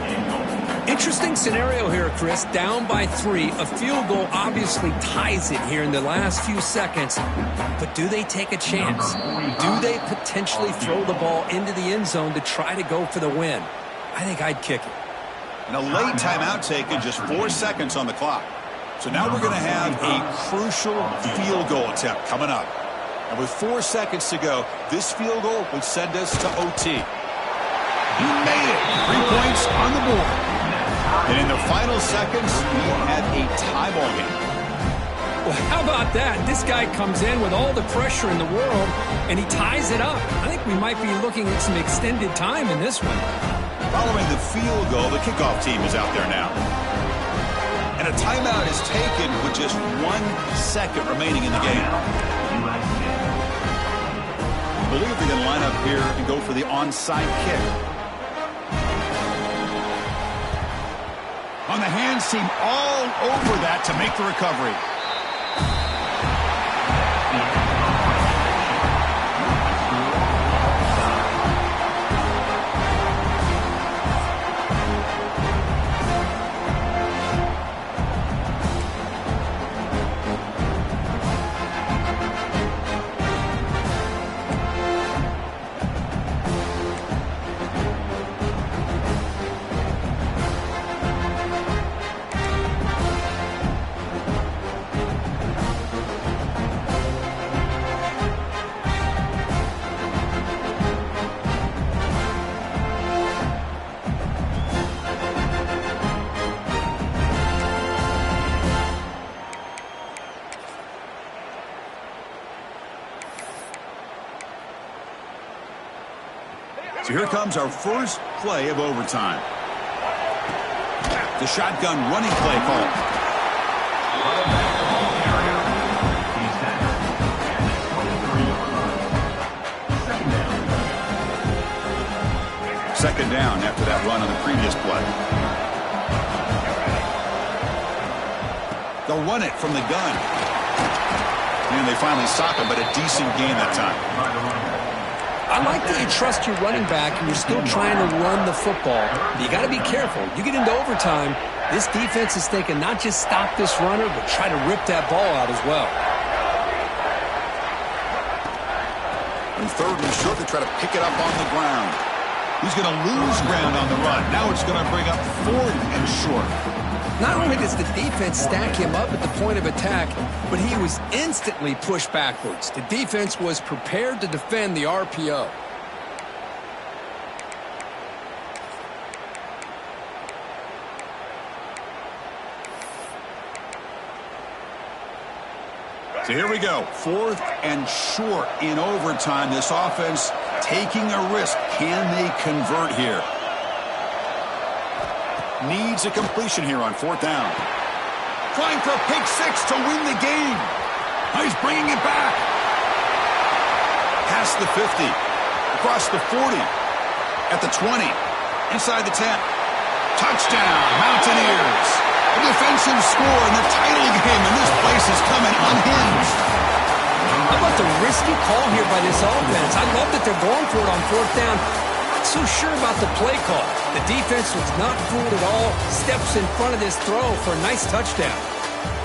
Interesting scenario here, Chris. Down by 3. A field goal obviously ties it here in the last few seconds. But do they take a chance? Do they potentially throw the ball into the end zone to try to go for the win? I think I'd kick it. And a late timeout taken, just 4 seconds on the clock. So now we're going to have a crucial field goal attempt coming up. And with 4 seconds to go, this field goal would send us to OT. He made it. 3 points on the board. And in the final seconds, we had a tie ball game. Well, how about that? This guy comes in with all the pressure in the world, and he ties it up. I think we might be looking at some extended time in this one. Following the field goal, the kickoff team is out there now. And a timeout is taken with just 1 second remaining in the game. I believe they're going to line up here and go for the onside kick. On the hands team all over that to make the recovery. So here comes our first play of overtime. The shotgun running play call. Second down after that run on the previous play. They'll run it from the gun. And they finally stop him, but a decent gain that time. I like that you trust your running back and you're still trying to run the football. But you got to be careful. You get into overtime, this defense is thinking not just stop this runner, but try to rip that ball out as well. And third and short, they try to pick it up on the ground. He's going to lose ground on the run. Now it's going to bring up fourth and short. Not only does the defense stack him up at the point of attack, but he was instantly pushed backwards. The defense was prepared to defend the RPO. So here we go. 4th and short in overtime. This offense taking a risk. Can they convert here? Needs a completion here on 4th down. Trying for a pick 6 to win the game. He's bringing it back. Past the 50. Across the 40. At the 20. Inside the 10. Touchdown, Mountaineers. A defensive score in the title game, and this place is coming unhinged. How about the risky call here by this offense? I love that they're going for it on 4th down. Not so sure about the play call. The defense was not fooled at all. Steps in front of this throw for a nice touchdown.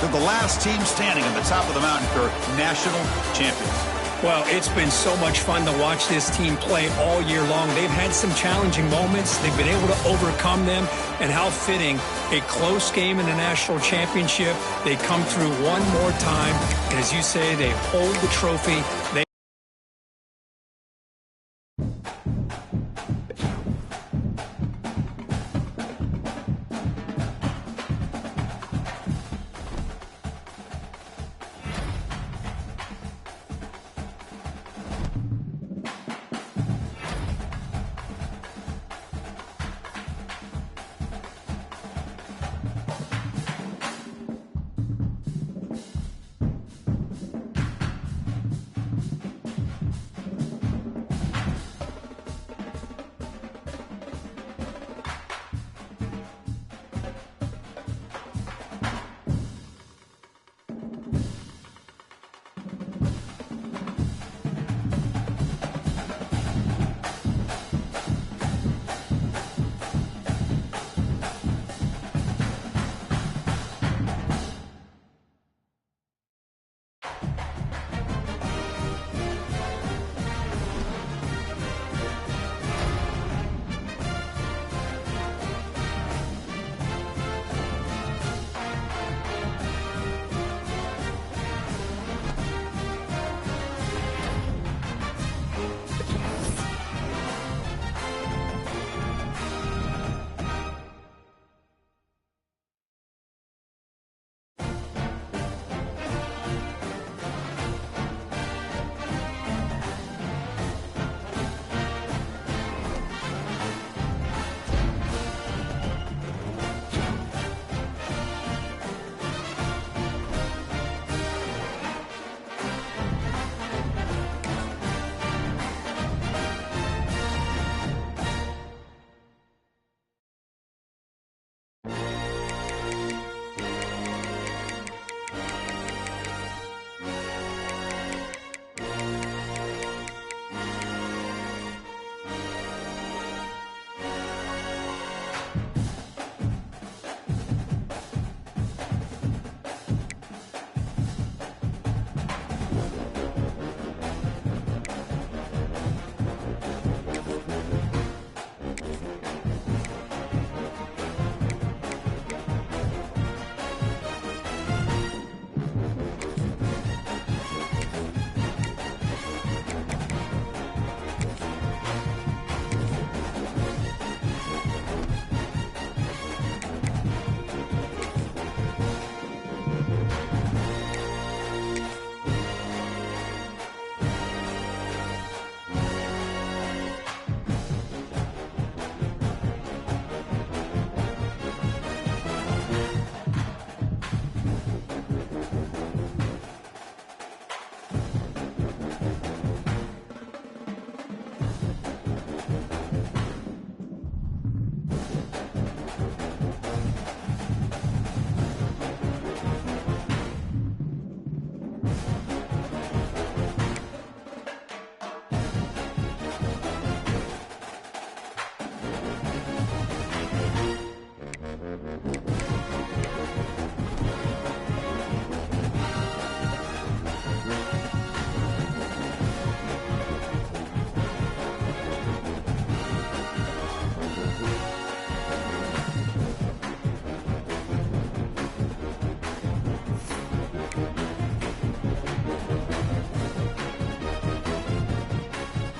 They're the last team standing on the top of the mountain for national champions. Well, it's been so much fun to watch this team play all year long. They've had some challenging moments. They've been able to overcome them. And how fitting, a close game in the national championship. They come through one more time. And as you say, they hold the trophy.